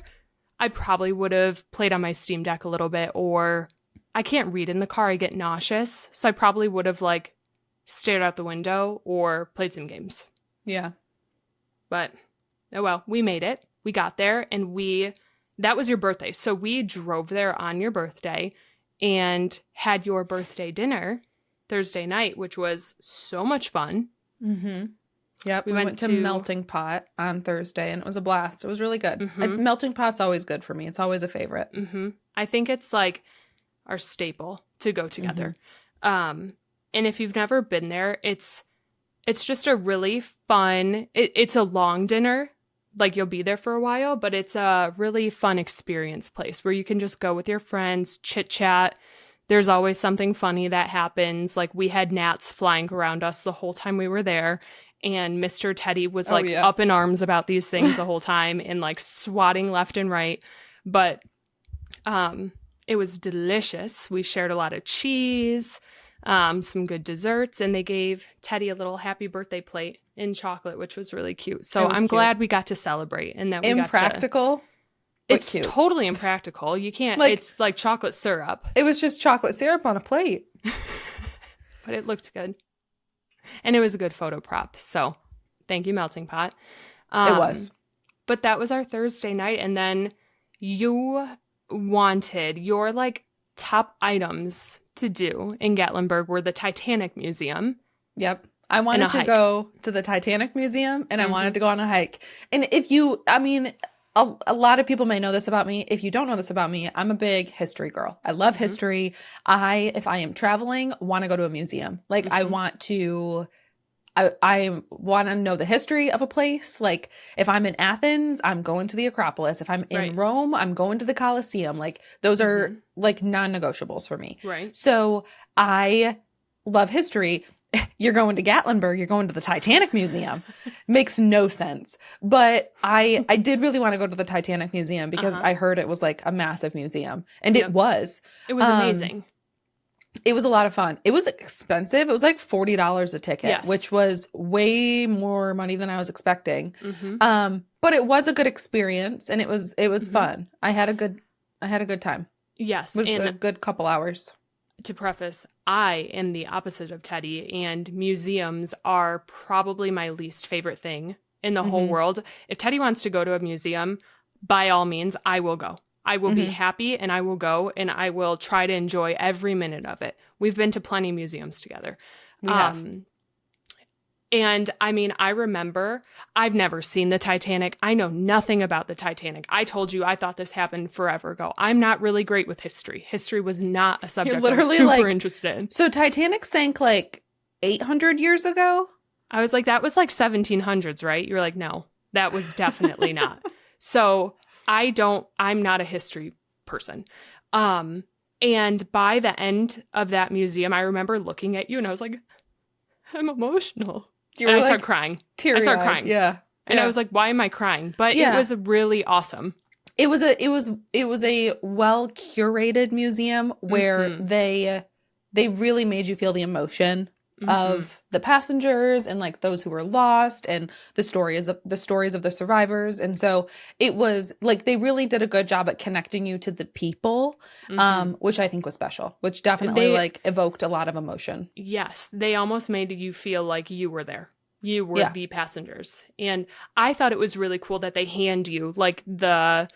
I probably would have played on my Steam Deck a little bit, or I can't read in the car. I get nauseous. So I probably would have like stared out the window or played some games. Yeah. But oh well, we made it. We got there and that was your birthday. So we drove there on your birthday and had your birthday dinner Thursday night, which was so much fun. Mm-hmm. Yep. We We went went to to- Melting Pot on Thursday and it was a blast. It was really good. Mhm. It's Melting Pot's always good for me. It's always a favorite. I think it's like our staple to go together. And if you've never been there, it's just a really fun, it's a long dinner. Like you'll be there for a while, but it's a really fun experience place where you can just go with your friends, chit chat. There's always something funny that happens. Like we had gnats flying around us the whole time we were there. And Mr. Teddy was like up in arms about these things the whole time and like swatting left and right. But it was delicious. We shared a lot of cheese, some good desserts, and they gave Teddy a little happy birthday plate in chocolate, which was really cute. So I'm glad we got to celebrate and that we impractical. Got to... It's totally impractical. You can't, like, it's like chocolate syrup. It was just chocolate syrup on a plate. But it looked good. And it was a good photo prop. So thank you, Melting Pot. It was. But that was our Thursday night. And then you wanted your like top items to do in Gatlinburg were the Titanic Museum. Yep. I wanted to go to the Titanic Museum and I wanted to go on a hike. And a lot of people may know this about me. If you don't know this about me, I'm a big history girl. I love history. If I am traveling, want to go to a museum. Like I want to know the history of a place. Like if I'm in Athens, I'm going to the Acropolis. If I'm in Rome, I'm going to the Colosseum. Like those are like non-negotiables for me. Right. So I love history. You're going to Gatlinburg, you're going to the Titanic Museum. Makes no sense. But I did really want to go to the Titanic Museum because I heard it was like a massive museum. And it was. It was amazing. It was a lot of fun. It was expensive. It was like $40 a ticket, which was way more money than I was expecting. But it was a good experience and it was fun. I had a good time. Yes. It was a good couple hours. To preface, I am the opposite of Teddy, and museums are probably my least favorite thing in the whole world. If Teddy wants to go to a museum, by all means, I will go. I will be happy and I will go and I will try to enjoy every minute of it. We've been to plenty of museums together. And I mean, I remember I've never seen the Titanic. I know nothing about the Titanic. I told you I thought this happened forever ago. I'm not really great with history. History was not a subject I was super interested in. So Titanic sank like 800 years ago? I was like, that was like 1700s, right? You're like, no, that was definitely not. So I'm not a history person. And by the end of that museum, I remember looking at you and I was like, I'm emotional. And I started crying. I started crying. Yeah. And I was like, why am I crying? But it was really awesome. It was a well curated museum where they really made you feel the emotion of the passengers and like those who were lost and the stories of the survivors. And so it was like they really did a good job at connecting you to the people, which I think was special, which definitely like evoked a lot of emotion. Yes. They almost made you feel like you were there. You were the passengers. And I thought it was really cool that they hand you like the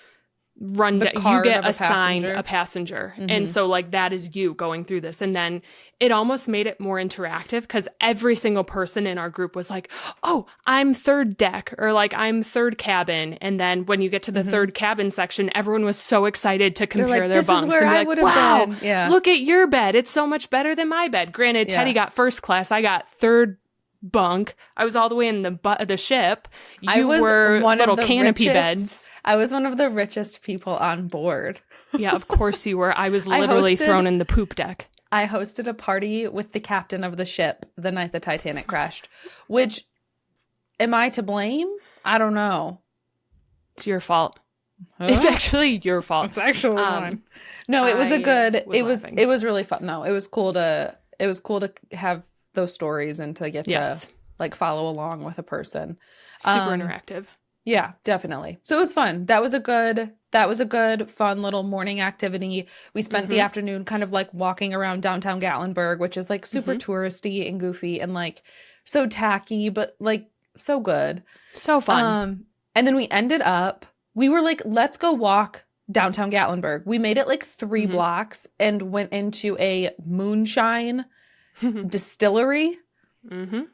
rundown. You get assigned a passenger. And so like that is you going through this. And then it almost made it more interactive because every single person in our group was like, oh, I'm third deck or like I'm third cabin. And then when you get to the third cabin section, everyone was so excited to compare their bunks. This is where I would have been. Yeah. Look at your bed. It's so much better than my bed. Granted, Teddy got first class. I got third bunk. I was all the way in the butt of the ship. You were one little canopy beds. I was one of the richest people on board. Yeah, of course you were. I was literally thrown in the poop deck. I hosted a party with the captain of the ship the night the Titanic crashed, which, am I to blame? I don't know. It's your fault. Huh? It's actually your fault. It's actually mine. No, it was it was really fun. No, it was cool to have those stories and to get to like follow along with a person. Super interactive. Yeah, definitely. So it was fun. That was a good, fun little morning activity. We spent the afternoon kind of like walking around downtown Gatlinburg, which is like super touristy and goofy and like so tacky, but like so good. So fun. And then we were like, let's go walk downtown Gatlinburg. We made it like 3 blocks and went into a moonshine distillery and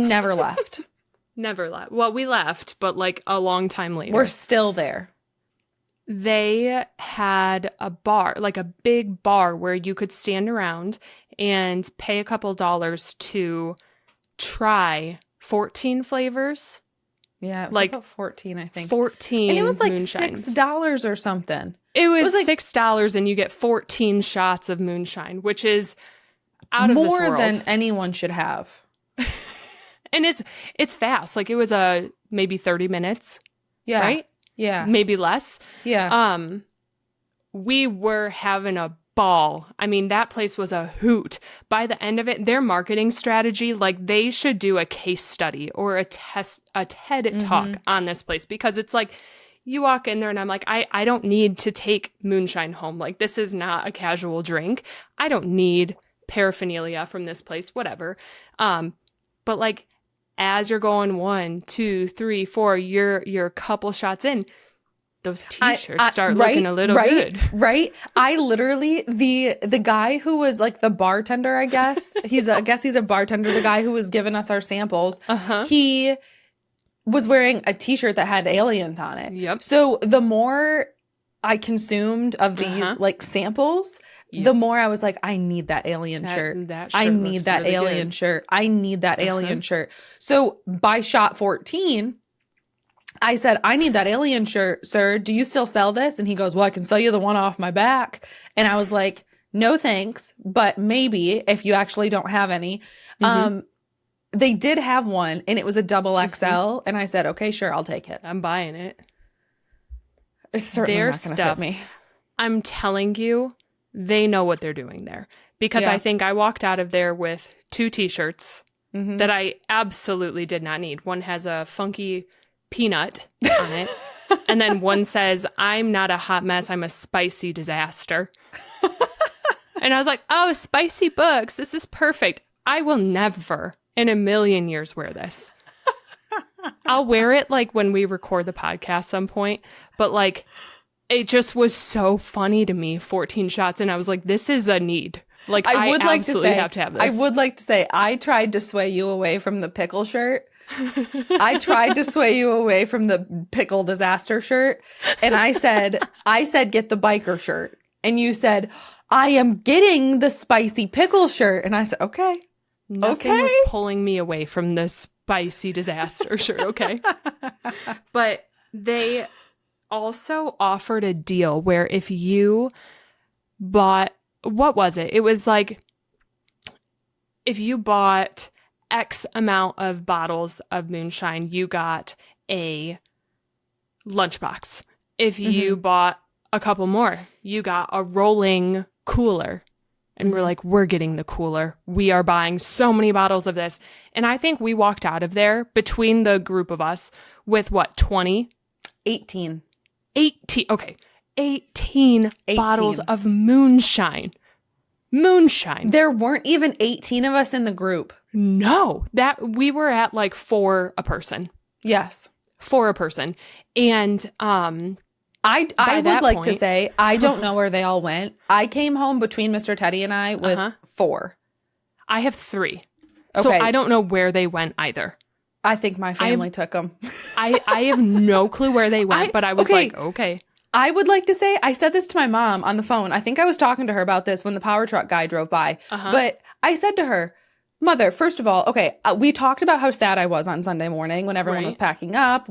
never left. Never left. Well, we left, but like a long time later. We're still there. They had a bar, like a big bar where you could stand around and pay a couple dollars to try 14 flavors. Yeah, it was like about 14, I think. 14 and it was like moonshines. $6 or something. It was like $6 and you get 14 shots of moonshine, which is out of this world. More than anyone should have. And it's fast. Like it was maybe 30 minutes. Yeah. Right? Yeah. Maybe less. Yeah. We were having a ball. I mean, that place was a hoot. By the end of it, their marketing strategy, like they should do a case study or a TED talk on this place, because it's like you walk in there and I'm like, I don't need to take moonshine home. Like this is not a casual drink. I don't need paraphernalia from this place, whatever. But like as you're going 1, 2, 3, 4, you're a couple shots in, those t-shirts start looking a little good. Right. I literally, the guy who was like the bartender, I guess he's a bartender, the guy who was giving us our samples, he was wearing a t-shirt that had aliens on it. Yep. So the more I consumed of these like samples, the more I was like, I need that alien shirt. I need that alien shirt. I need that alien shirt. So by shot 14, I said, I need that alien shirt, sir. Do you still sell this? And he goes, well, I can sell you the one off my back. And I was like, no, thanks. But maybe if you actually don't have any. They did have one and it was a double XL. And I said, okay, sure. I'll take it. I'm buying it. It's certainly not going to fit me. I'm telling you, they know what they're doing there. Because I think I walked out of there with 2 t-shirts that I absolutely did not need. One has a funky peanut on it. And then one says, I'm not a hot mess, I'm a spicy disaster. And I was like, oh, spicy books. This is perfect. I will never in a million years wear this. I'll wear it like when we record the podcast some point. But like, it just was so funny to me, 14 shots. And I was like, this is a need. Like, I would like absolutely have to have this. I would like to say, I tried to sway you away from the pickle shirt. I tried to sway you away from the pickle disaster shirt. And I said, get the biker shirt. And you said, I am getting the spicy pickle shirt. And I said, okay. Nothing was pulling me away from the spicy disaster shirt. Okay. But they also offered a deal where if you bought, what was it? It was like, if you bought X amount of bottles of moonshine, you got a lunchbox. If you bought a couple more, you got a rolling cooler. And we're like, we're getting the cooler. We are buying so many bottles of this. And I think we walked out of there between the group of us with what, 20? 18. 18. Okay. 18 bottles of moonshine. Moonshine. There weren't even 18 of us in the group. No, that we were at like 4 a person. Yes. 4 a person. And I would like to say, I don't know where they all went. I came home between Mr. Teddy and I with 4. I have 3. So I don't know where they went either. I think my family took them. I have no clue where they went, but I was like, okay. I would like to say, I said this to my mom on the phone. I think I was talking to her about this when the power truck guy drove by. But I said to her, Mother, first of all, okay, we talked about how sad I was on Sunday morning when everyone was packing up,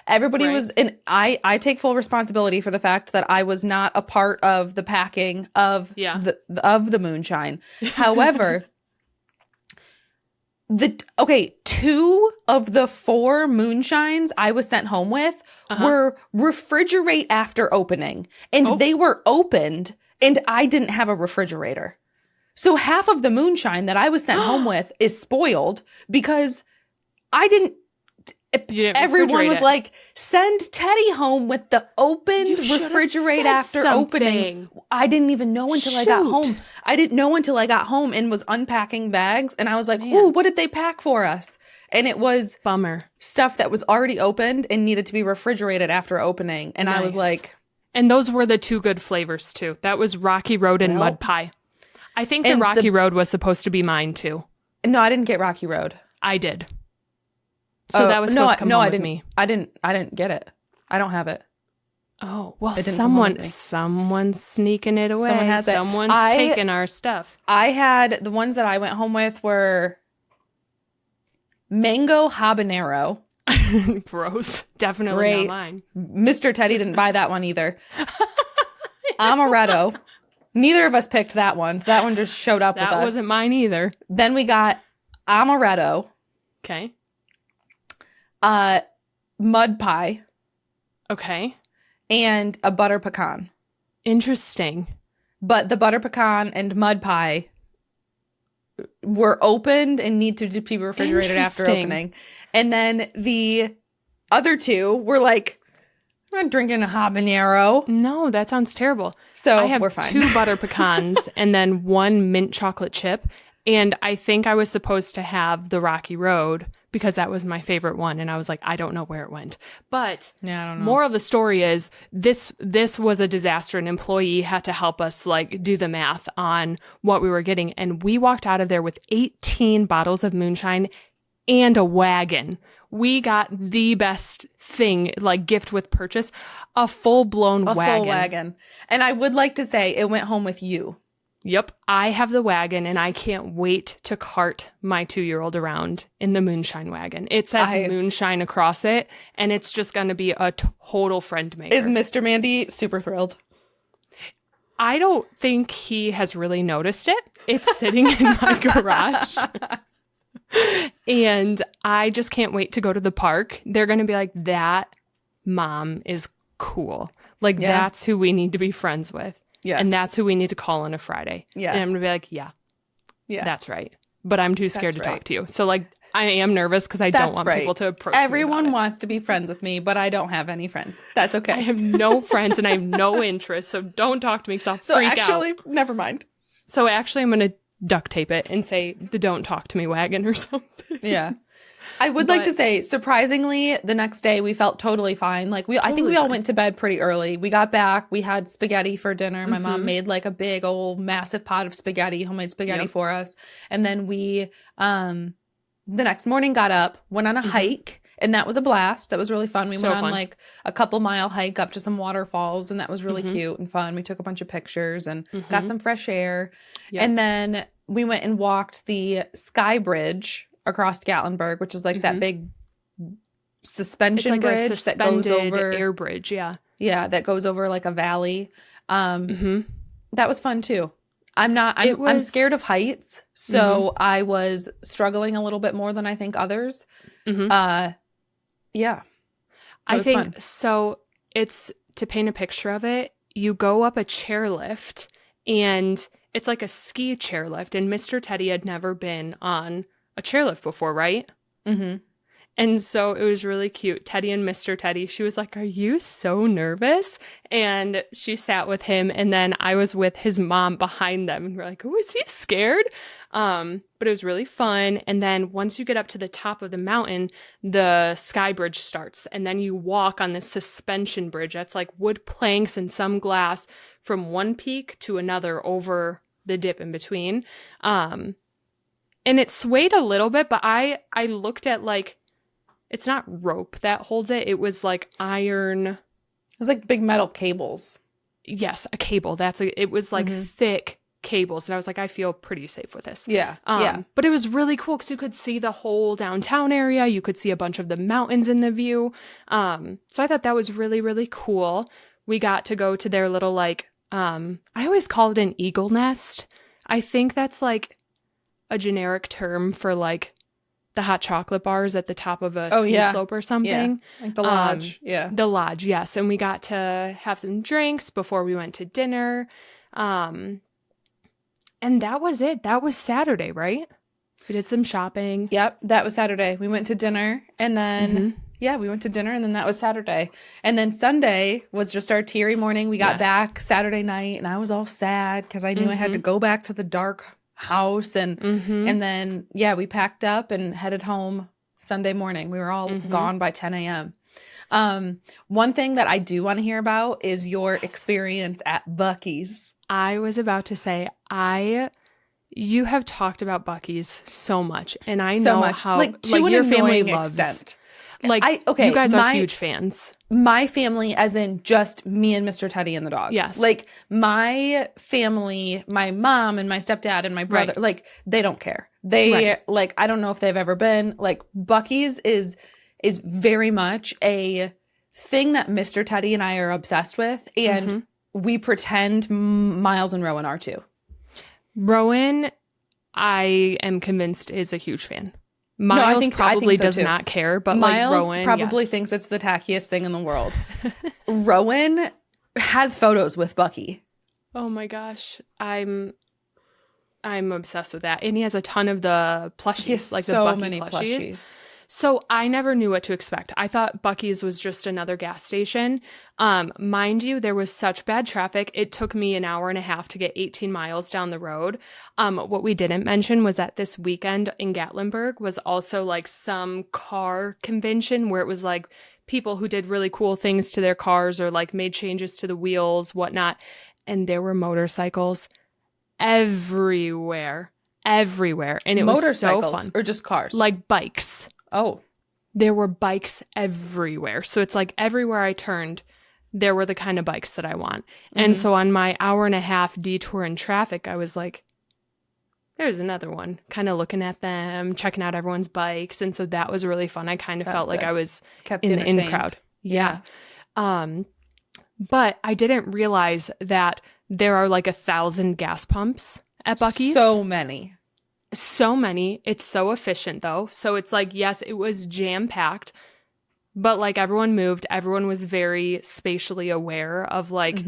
Everybody was, and I take full responsibility for the fact that I was not a part of the packing of the moonshine. However, 2 of the 4 moonshines I was sent home with were refrigerate after opening, and they were opened, and I didn't have a refrigerator. So half of the moonshine that I was sent home with is spoiled because I didn't. Everyone was like, send Teddy home with the opened refrigerate after opening. I didn't even know until I got home. I didn't know until I got home and was unpacking bags. And I was like, ooh, what did they pack for us? And it was bummer stuff that was already opened and needed to be refrigerated after opening. And I was like. And those were the 2 good flavors too. That was Rocky Road and Mud Pie. I think the Rocky Road was supposed to be mine too. No, I didn't get Rocky Road. I did. So that was supposed to come home with me. I didn't get it. I don't have it. Oh, well, someone's sneaking it away. Someone has Someone's taking our stuff. I had, the ones that I went home with were mango habanero. Gross. Definitely Great. not mine. Mr. Teddy didn't buy that one either. Amaretto. Neither of us picked that one, so that one just showed up with us. That wasn't mine either. Then we got amaretto. Okay. Mud pie. Okay. And a butter pecan. Interesting. But the butter pecan and mud pie were opened and need to be refrigerated after opening. And then the other two were like, I'm not drinking a habanero. No, that sounds terrible. So I have we're fine. 2 butter pecans and then 1 mint chocolate chip. And I think I was supposed to have the Rocky Road because that was my favorite one. And I was like, I don't know where it went. But yeah, I don't know. Moral of the story is this was a disaster. An employee had to help us like do the math on what we were getting. And we walked out of there with 18 bottles of moonshine and a wagon. We got the best thing, like gift with purchase, a full-blown wagon. A full wagon. And I would like to say it went home with you. Yep. I have the wagon and I can't wait to cart my 2-year-old around in the moonshine wagon. It says moonshine across it and it's just going to be a total friend maker. Is Mr. Mandi super thrilled? I don't think he has really noticed it. It's sitting in my garage. And I just can't wait to go to the park. They're going to be like, that mom is cool. Like, that's who we need to be friends with. Yes. And that's who we need to call on a Friday. Yes. And I'm going to be like, yeah, that's right. But I'm too scared to talk to you. So, like, I am nervous because I don't want people to approach me. Everyone wants to be friends with me, but I don't have any friends. That's okay. I have no friends and I have no interest. So don't talk to me because I'll freak out. Never mind. So actually, I'm going to duct tape it and say the don't talk to me wagon or something. Yeah. I would like to say, surprisingly, the next day we felt totally fine. Like I think we all went to bed pretty early. We got back. We had spaghetti for dinner. My mom made like a big old massive pot of spaghetti, homemade spaghetti for us. And then we, the next morning got up, went on a hike. And that was a blast. That was really fun. We went on like a couple mile hike up to some waterfalls. And that was really cute and fun. We took a bunch of pictures and got some fresh air. Yep. And then we went and walked the Sky Bridge across Gatlinburg, which is like that big suspension bridge that goes over air bridge. Yeah. Yeah. That goes over like a valley. That was fun too. I'm scared of heights. So I was struggling a little bit more than I think others. Yeah. I think so. It's to paint a picture of it. You go up a chairlift and it's like a ski chairlift. And Mr. Teddy had never been on a chairlift before, right? Mm-hmm. And so it was really cute. Teddy and Mr. Teddy, she was like, are you so nervous? And she sat with him. And then I was with his mom behind them. And we're like, oh, is he scared? But it was really fun. And then once you get up to the top of the mountain, the Sky Bridge starts. And then you walk on this suspension bridge. That's like wood planks and some glass from one peak to another over the dip in between. And it swayed a little bit, but I looked at like, it's not rope that holds it. It was like iron. It was like big metal cables. Yes, a cable. It was like thick cables. And I was like, I feel pretty safe with this. Yeah. But it was really cool because you could see the whole downtown area. You could see a bunch of the mountains in the view. So I thought that was really, really cool. We got to go to their little like, I always call it an eagle nest. I think that's like a generic term for like the hot chocolate bars at the top of a ski slope or something. Yeah. Like the lodge. The lodge, yes. And we got to have some drinks before we went to dinner. And that was it. That was Saturday, right? We did some shopping. Yep. That was Saturday. We went to dinner and then, we went to dinner and then that was Saturday. And then Sunday was just our teary morning. We got back Saturday night and I was all sad because I knew I had to go back to the dark house and then we packed up and headed home Sunday morning. We were all gone by 10 a.m. One thing that I do want to hear about is your experience at Buc-ee's. I was about to say you have talked about Buc-ee's so much and I know how like your family loves extent. Like you guys are huge fans. My family, as in just me and Mr. Teddy and the dogs. Yes. Like my family, my mom and my stepdad and my brother, like they don't care. They like, I don't know if they've ever been. Like Buc-ee's is is very much a thing that Mr. Teddy and I are obsessed with. And we pretend Miles and Rowan are too. Rowan, I am convinced, is a huge fan. Miles I think probably so does too. not care, but Miles Rowan probably yes. thinks it's the tackiest thing in the world. Rowan has photos with Bucky. Oh my gosh. I'm obsessed with that. And he has a ton of the plushies, like the Bucky plushies. So I never knew what to expect. I thought Bucky's was just another gas station. Mind you, there was such bad traffic. It took me an hour and a half to get 18 miles down the road. What we didn't mention was that this weekend in Gatlinburg was also like some car convention where it was like people who did really cool things to their cars or like made changes to the wheels, whatnot. And there were motorcycles everywhere. And it was so fun. Or just cars? Like bikes. Oh. There were bikes everywhere. So it's like everywhere I turned, there were the kind of bikes that I want. And so on my hour and a half detour in traffic, I was like, there's another one. Kind of looking at them, checking out everyone's bikes. And so that was really fun. I kind of felt like I was kept in the crowd. Yeah. But I didn't realize that there are like 1,000 gas pumps at Bucky's. So many. It's so efficient though. So it's like, yes, it was jam packed, but like everyone moved. Everyone was very spatially aware of like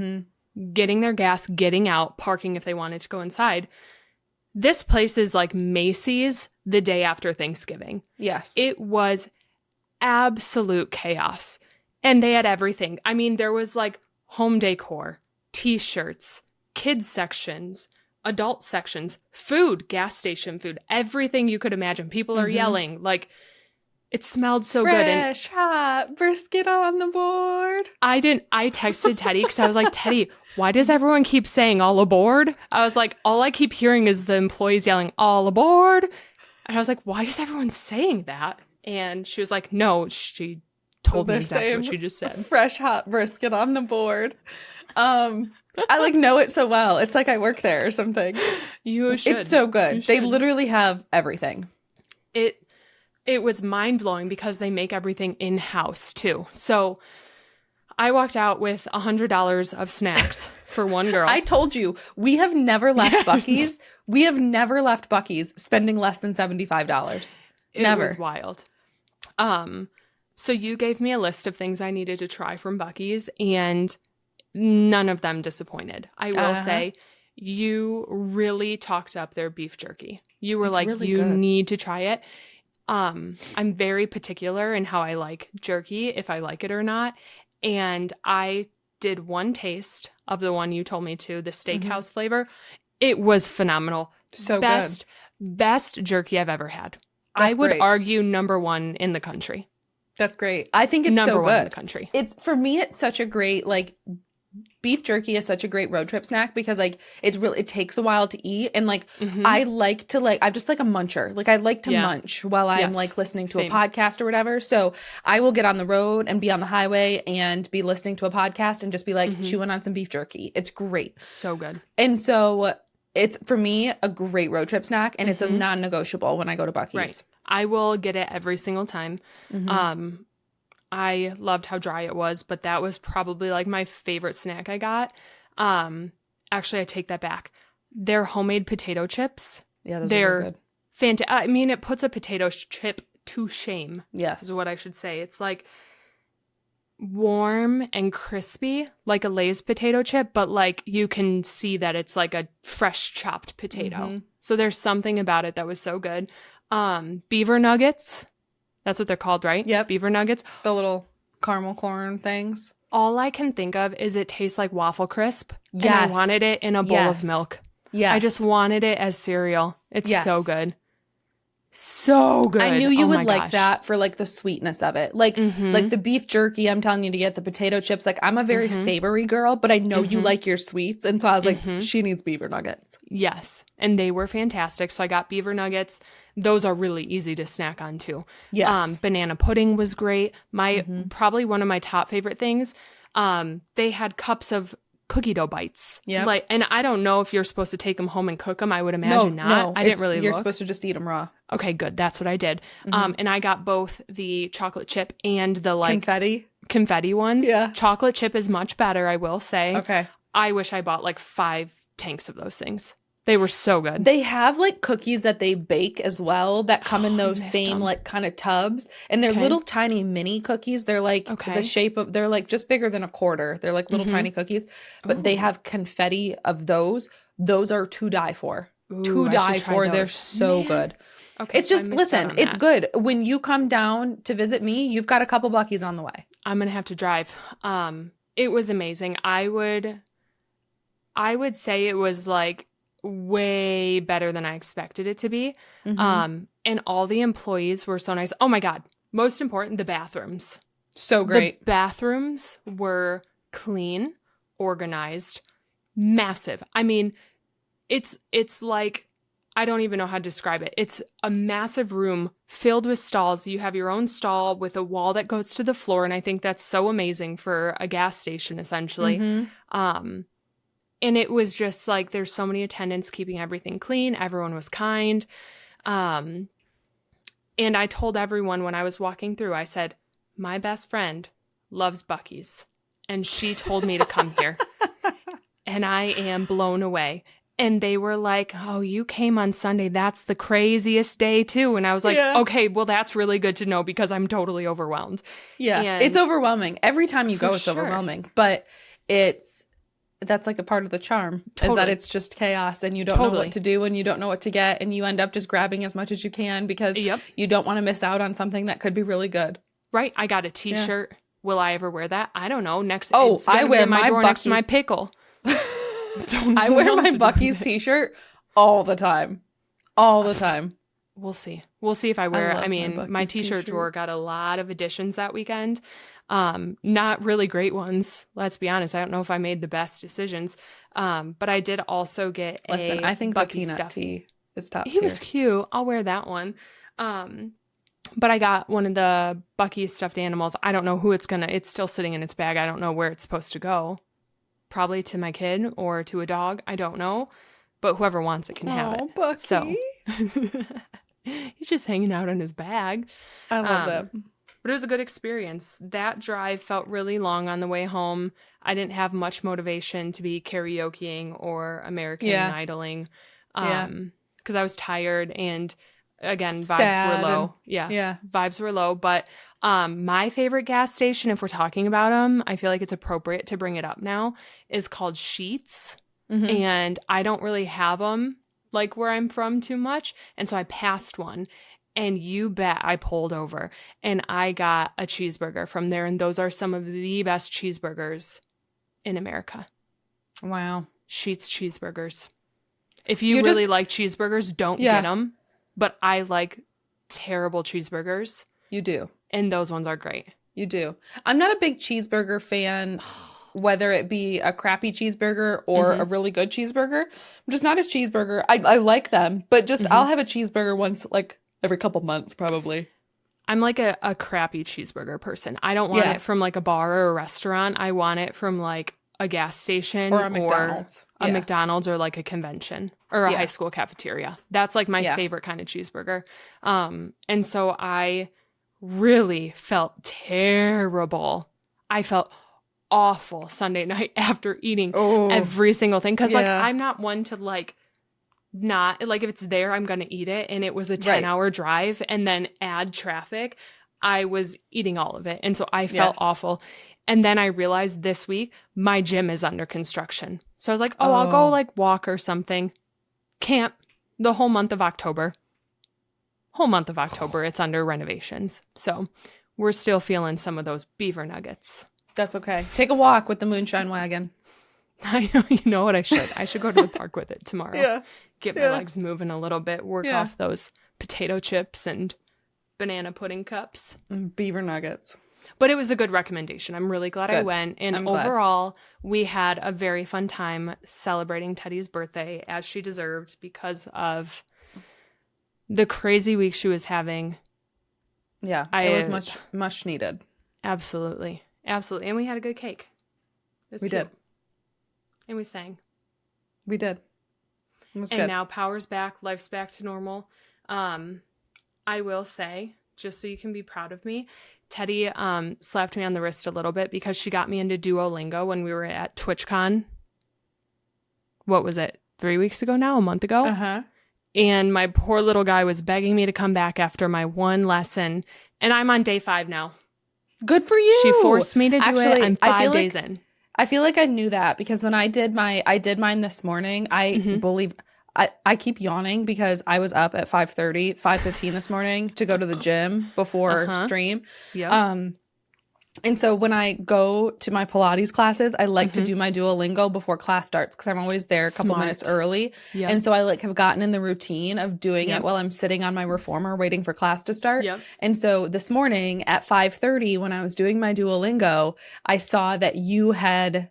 getting their gas, getting out, parking if they wanted to go inside. This place is like Macy's the day after Thanksgiving. Yes. It was absolute chaos. And they had everything. I mean, there was like home decor, t-shirts, kids sections, adult sections, food, gas station food, everything you could imagine. People are yelling. Like, it smelled so good. Fresh, hot, brisket on the board. I texted Teddy because I was like, Teddy, why does everyone keep saying all aboard? I was like, all I keep hearing is the employees yelling, all aboard. And I was like, why is everyone saying that? And she was like, no, she told me exactly what she just said. Fresh, hot brisket on the board. I like know it so well. It's like I work there or something. You should. It's so good. They literally have everything. It was mind-blowing because they make everything in-house too. So I walked out with $100 of snacks for one girl. I told you, we have never left Bucky's. We have never left Bucky's spending less than $75. Never. It was wild. So you gave me a list of things I needed to try from Bucky's, and none of them disappointed. I will say, you really talked up their beef jerky. You were like, really you good. Need to try it. I'm very particular in how I like jerky, if I like it or not. And I did one taste of the one you told me to, the steakhouse flavor. It was phenomenal. So good. Best jerky I've ever had. I would argue number one in the country. That's great. I think it's number so one good. In the country. It's for me. It's such a great like. Beef jerky is such a great road trip snack because like it takes a while to eat, and like I like to like I'm just like a muncher. Like I like to munch while I'm like listening to a podcast or whatever. So I will get on the road and be on the highway and be listening to a podcast and just be like chewing on some beef jerky. It's great. So good. And so it's for me a great road trip snack, and it's a non-negotiable when I go to Bucky's. Right. I will get it every single time. I loved how dry it was, but that was probably like my favorite snack I got. Actually, I take that back. They're homemade potato chips. Yeah, those are good. Fantastic. I mean, it puts a potato chip to shame. Yes. Is what I should say. It's like warm and crispy, like a Lay's potato chip, but like you can see that it's like a fresh chopped potato. So there's something about it that was so good. Beaver nuggets. That's what they're called, right? Yep. Beaver nuggets. The little caramel corn things. All I can think of is it tastes like waffle crisp. Yes. And I wanted it in a bowl of milk. Yes. I just wanted it as cereal. It's so good. So good. I knew you would like that for like the sweetness of it. Like like the beef jerky, I'm telling you to get the potato chips. Like I'm a very savory girl, but I know you like your sweets. And so I was like, she needs beaver nuggets. Yes. And they were fantastic. So I got beaver nuggets. Those are really easy to snack on too. Yes. Banana pudding was great. Probably one of my top favorite things. They had cups of cookie dough bites. Yeah. Like, and I don't know if you're supposed to take them home and cook them. I would imagine not. No, I didn't really You're look. supposed to just eat them raw. Okay, good. That's what I did. And I got both the chocolate chip and the like confetti ones. Yeah. Chocolate chip is much better, I will say. Okay. I wish I bought like 5 tanks of those things. They were so good. They have like cookies that they bake as well that come in those same like kind of tubs. And they're little tiny mini cookies. They're like the shape of, they're like just bigger than a quarter. They're like little tiny cookies. But they have confetti of those. Those are to die for. To die for. They're so good. Okay. It's just, listen, it's good. When you come down to visit me, you've got a couple Buc-ee's on the way. I'm going to have to drive. It was amazing. I would say it was like way better than I expected it to be. And all the employees were so nice. Oh my God. Most important, the bathrooms. So great. The bathrooms were clean, organized, massive. I mean, it's like, I don't even know how to describe it. It's a massive room filled with stalls. You have your own stall with a wall that goes to the floor. And I think that's so amazing for a gas station, essentially. And it was just like, there's so many attendants keeping everything clean. Everyone was kind. And I told everyone when I was walking through, I said, my best friend loves Buc-ee's. And she told me to come here. And I am blown away. And they were like, oh, you came on Sunday. That's the craziest day too. And I was like, okay, well, that's really good to know because I'm totally overwhelmed. Yeah, and it's overwhelming. Every time you go, it's overwhelming. But that's like a part of the charm is that it's just chaos and you don't know what to do and you don't know what to get. And you end up just grabbing as much as you can because you don't want to miss out on something that could be really good. Right. I got a t-shirt. Yeah. Will I ever wear that? I don't know. I wear my drawer next to my pickle. I wear my Buc-ee's t-shirt all the time. All the time. We'll see. We'll see if I wear it. I mean, my t-shirt drawer got a lot of additions that weekend. Not really great ones. Let's be honest. I don't know if I made the best decisions. But I did also get I think the peanut tee is top tier. He was cute. I'll wear that one. But I got one of the Buc-ee's stuffed animals. I don't know who it's still sitting in its bag. I don't know where it's supposed to go. Probably to my kid or to a dog. I don't know. But whoever wants it can have it. Bucky. So he's just hanging out in his bag. I love it. But it was a good experience. That drive felt really long on the way home. I didn't have much motivation to be karaokeing or American Idling. Because I was tired and again, vibes were low. Vibes were low. But my favorite gas station, if we're talking about them, I feel like it's appropriate to bring it up now, is called Sheetz. And I don't really have them like where I'm from too much. And so I passed one. And you bet I pulled over and I got a cheeseburger from there. And those are some of the best cheeseburgers in America. Wow. Sheetz cheeseburgers. If you really like cheeseburgers, don't get them. But I like terrible cheeseburgers. You do. And those ones are great. You do. I'm not a big cheeseburger fan, whether it be a crappy cheeseburger or a really good cheeseburger. I'm just not a cheeseburger. I like them, but just I'll have a cheeseburger once, like every couple months, probably. I'm like a crappy cheeseburger person. I don't want it from like a bar or a restaurant. I want it from like a gas station or a McDonald's. A McDonald's or like a convention or a high school cafeteria. That's like my favorite kind of cheeseburger. And so I really felt terrible. I felt awful Sunday night after eating every single thing. Cause like I'm not one to like not like if it's there, I'm going to eat it. And it was a 10-hour drive and then add traffic. I was eating all of it. And so I felt awful. And then I realized this week my gym is under construction. So I was like, I'll go like walk or something. Can't. The whole month of October. It's under renovations. So we're still feeling some of those beaver nuggets. That's okay. Take a walk with the moonshine wagon. I know. You know what I should? I should go to the park with it tomorrow. Get my legs moving a little bit. Work off those potato chips and banana pudding cups. Beaver nuggets. But it was a good recommendation. I'm really glad I went. And overall, we had a very fun time celebrating Teddy's birthday as she deserved because of the crazy week she was having. Yeah, it was much needed. Absolutely. Absolutely. And we had a good cake. We did. and we sang. We did. It was and good. now power's back, life's back to normal. I will say, just so you can be proud of me, Teddy slapped me on the wrist a little bit because she got me into Duolingo when we were at TwitchCon. What was it? 3 weeks ago now? A month ago? Uh-huh. And my poor little guy was begging me to come back after my one lesson. And I'm on day 5 now. Good for you. She forced me to do it. I'm 5 days in. I feel like I knew that because when I did mine this morning, I believe I keep yawning because I was up at 5:15 this morning to go to the gym before stream. Yeah. And so when I go to my Pilates classes, I like to do my Duolingo before class starts because I'm always there a couple minutes early. Yep. And so I like have gotten in the routine of doing it while I'm sitting on my reformer waiting for class to start. Yep. And so this morning at 5:30 when I was doing my Duolingo, I saw that you had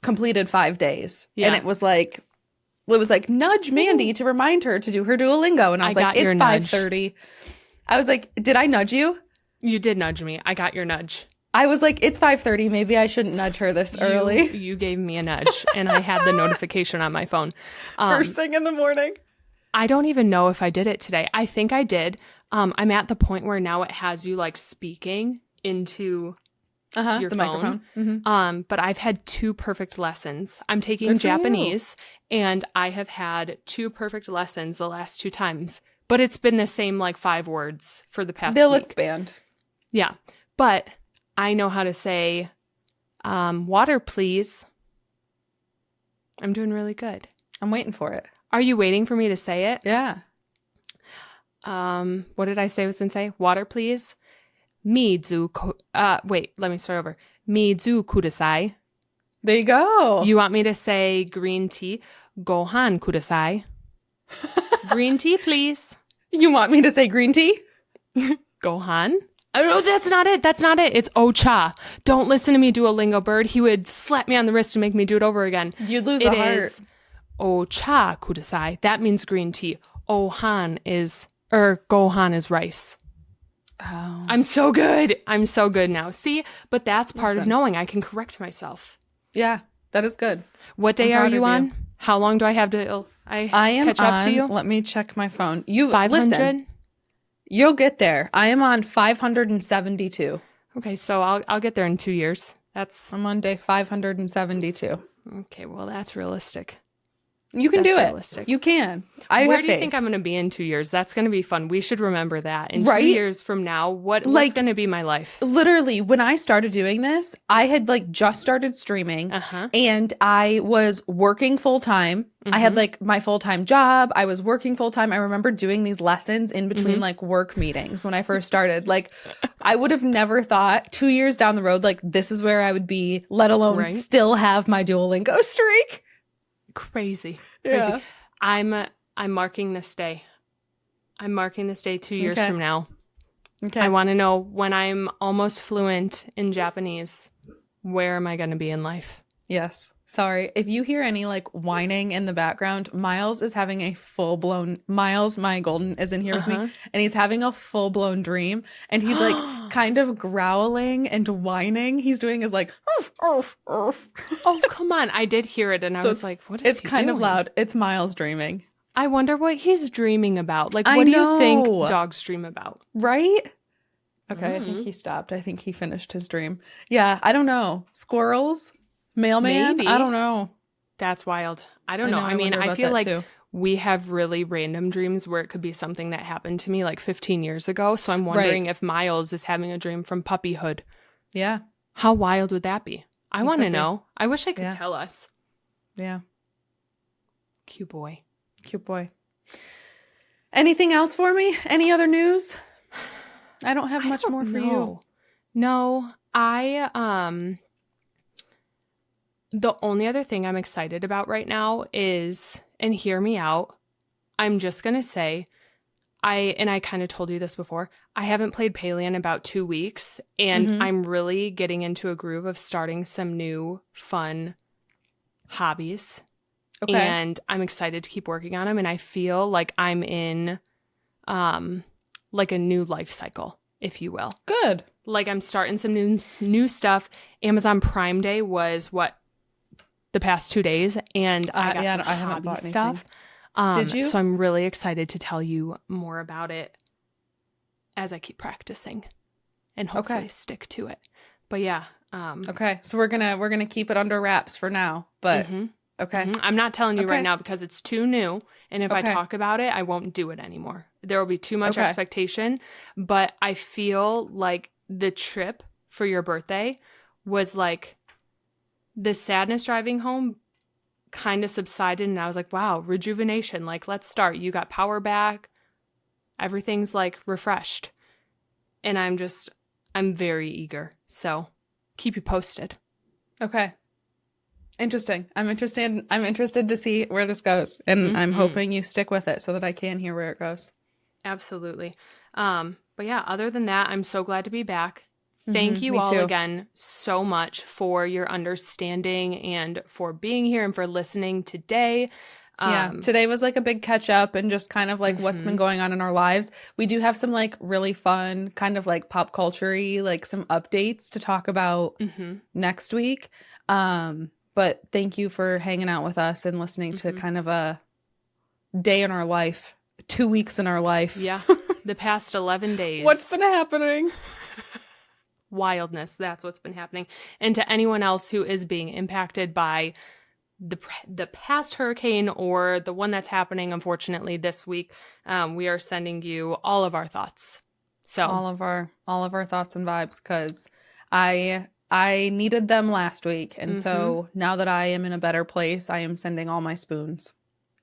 completed 5 days. Yeah. And it was like nudge Mandi to remind her to do her Duolingo. And I was like, it's 5:30. I was like, did I nudge you? You did nudge me. I got your nudge. I was like, it's 5:30. Maybe I shouldn't nudge her this early. You gave me a nudge, and I had the notification on my phone. First thing in the morning. I don't even know if I did it today. I think I did. I'm at the point where now it has you like speaking into your phone. Microphone. Mm-hmm. But I've had 2 perfect lessons. I'm taking Japanese, and I have had 2 perfect lessons the last 2 times. But it's been the same like 5 words for the past They'll week. expand. Yeah. But I know how to say, water, please. I'm doing really good. I'm waiting for it. Are you waiting for me to say it? Yeah. What did I say I was going to say? Water, please. Wait, let me start over. Mizu kudasai. There you go. You want me to say green tea? Gohan kudasai. Green tea, please. You want me to say green tea? Gohan? Oh, that's not it. That's not it. It's Ocha. Don't listen to me, Duolingo bird. He would slap me on the wrist and make me do it over again. You'd lose a heart. It is Ocha kudasai. That means green tea. Gohan is rice. Oh. I'm so good. I'm so good now. See? But that's part of knowing I can correct myself. Yeah, that is good. What day are you on? How long do I have to I am catch up to you? Let me check my phone. You 500? Listen, you'll get there. I am on 572. Okay, so I'll get there in 2 years. I'm on day 572. Okay, well that's realistic. You can do it. You can. Where do you think I'm going to be in 2 years? That's going to be fun. We should remember that. In 2 years from now, what's going to be my life? Literally, when I started doing this, I had just started streaming and I was working full time. I had my full-time job. I was working full-time. I remember doing these lessons in between work meetings when I first started. I would have never thought 2 years down the road, this is where I would be, let alone still have my Duolingo streak. Crazy. Yeah. I'm marking this day. I'm marking this day 2 years from now. Okay. I want to know when I'm almost fluent in Japanese, where am I going to be in life? Yes. Sorry. If you hear any whining in the background, Miles is having a full-blown, Miles, my golden, is in here with me, and he's having a full-blown dream, and he's kind of growling and whining. He's doing his oof. Oh, come on. I did hear it, and I was like, what is he doing? It's kind of loud. It's Miles dreaming. I wonder what he's dreaming about. What do you think dogs dream about? Right? Okay, I think he stopped. I think he finished his dream. Yeah, I don't know. Squirrels? Mailman? Maybe. I don't know. That's wild. I don't know. I mean, I feel like we have really random dreams where it could be something that happened to me 15 years ago. So I'm wondering if Miles is having a dream from puppyhood. Yeah. How wild would that be? I want to know. I wish I could tell us. Yeah. Cute boy. Cute boy. Anything else for me? Any other news? I don't have much more for you. No, the only other thing I'm excited about right now is, and hear me out, I'm just going to say, I kind of told you this before, I haven't played Paleo in about 2 weeks, and I'm really getting into a groove of starting some new fun hobbies. Okay. And I'm excited to keep working on them, and I feel like I'm in a new life cycle, if you will. Good. I'm starting some new stuff. Amazon Prime Day was the past 2 days, and I got some I haven't hobby bought stuff. Did you? So I'm really excited to tell you more about it as I keep practicing and hopefully stick to it. But yeah. Okay. So we're gonna keep it under wraps for now. But okay. I'm not telling you right now because it's too new. And if I talk about it, I won't do it anymore. There will be too much expectation. But I feel like the trip for your birthday was like the sadness driving home kind of subsided. And I was like, wow, rejuvenation. Like, let's start. You got power back. Everything's like refreshed. And I'm very eager. So keep you posted. Okay. Interesting. I'm interested to see where this goes. And I'm hoping you stick with it so that I can hear where it goes. Absolutely. But yeah, other than that, I'm so glad to be back. Thank you all again so much for your understanding and for being here and for listening today. Today was like a big catch up and just kind of like what's been going on in our lives. We do have some like really fun kind of like pop culture-y, like some updates to talk about next week. But thank you for hanging out with us and listening to kind of a day in our life, 2 weeks in our life. Yeah, the past 11 days. What's been happening? Wildness, that's what's been happening. And to anyone else who is being impacted by the past hurricane or the one that's happening, unfortunately, this week, we are sending you all of our thoughts. So all of our thoughts and vibes, because I needed them last week. And so now that I am in a better place, I am sending all my spoons.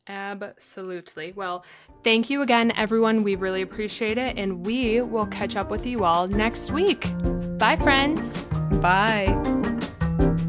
Absolutely. Well, thank you again, everyone. We really appreciate it. And we will catch up with you all next week. Bye, friends. Bye.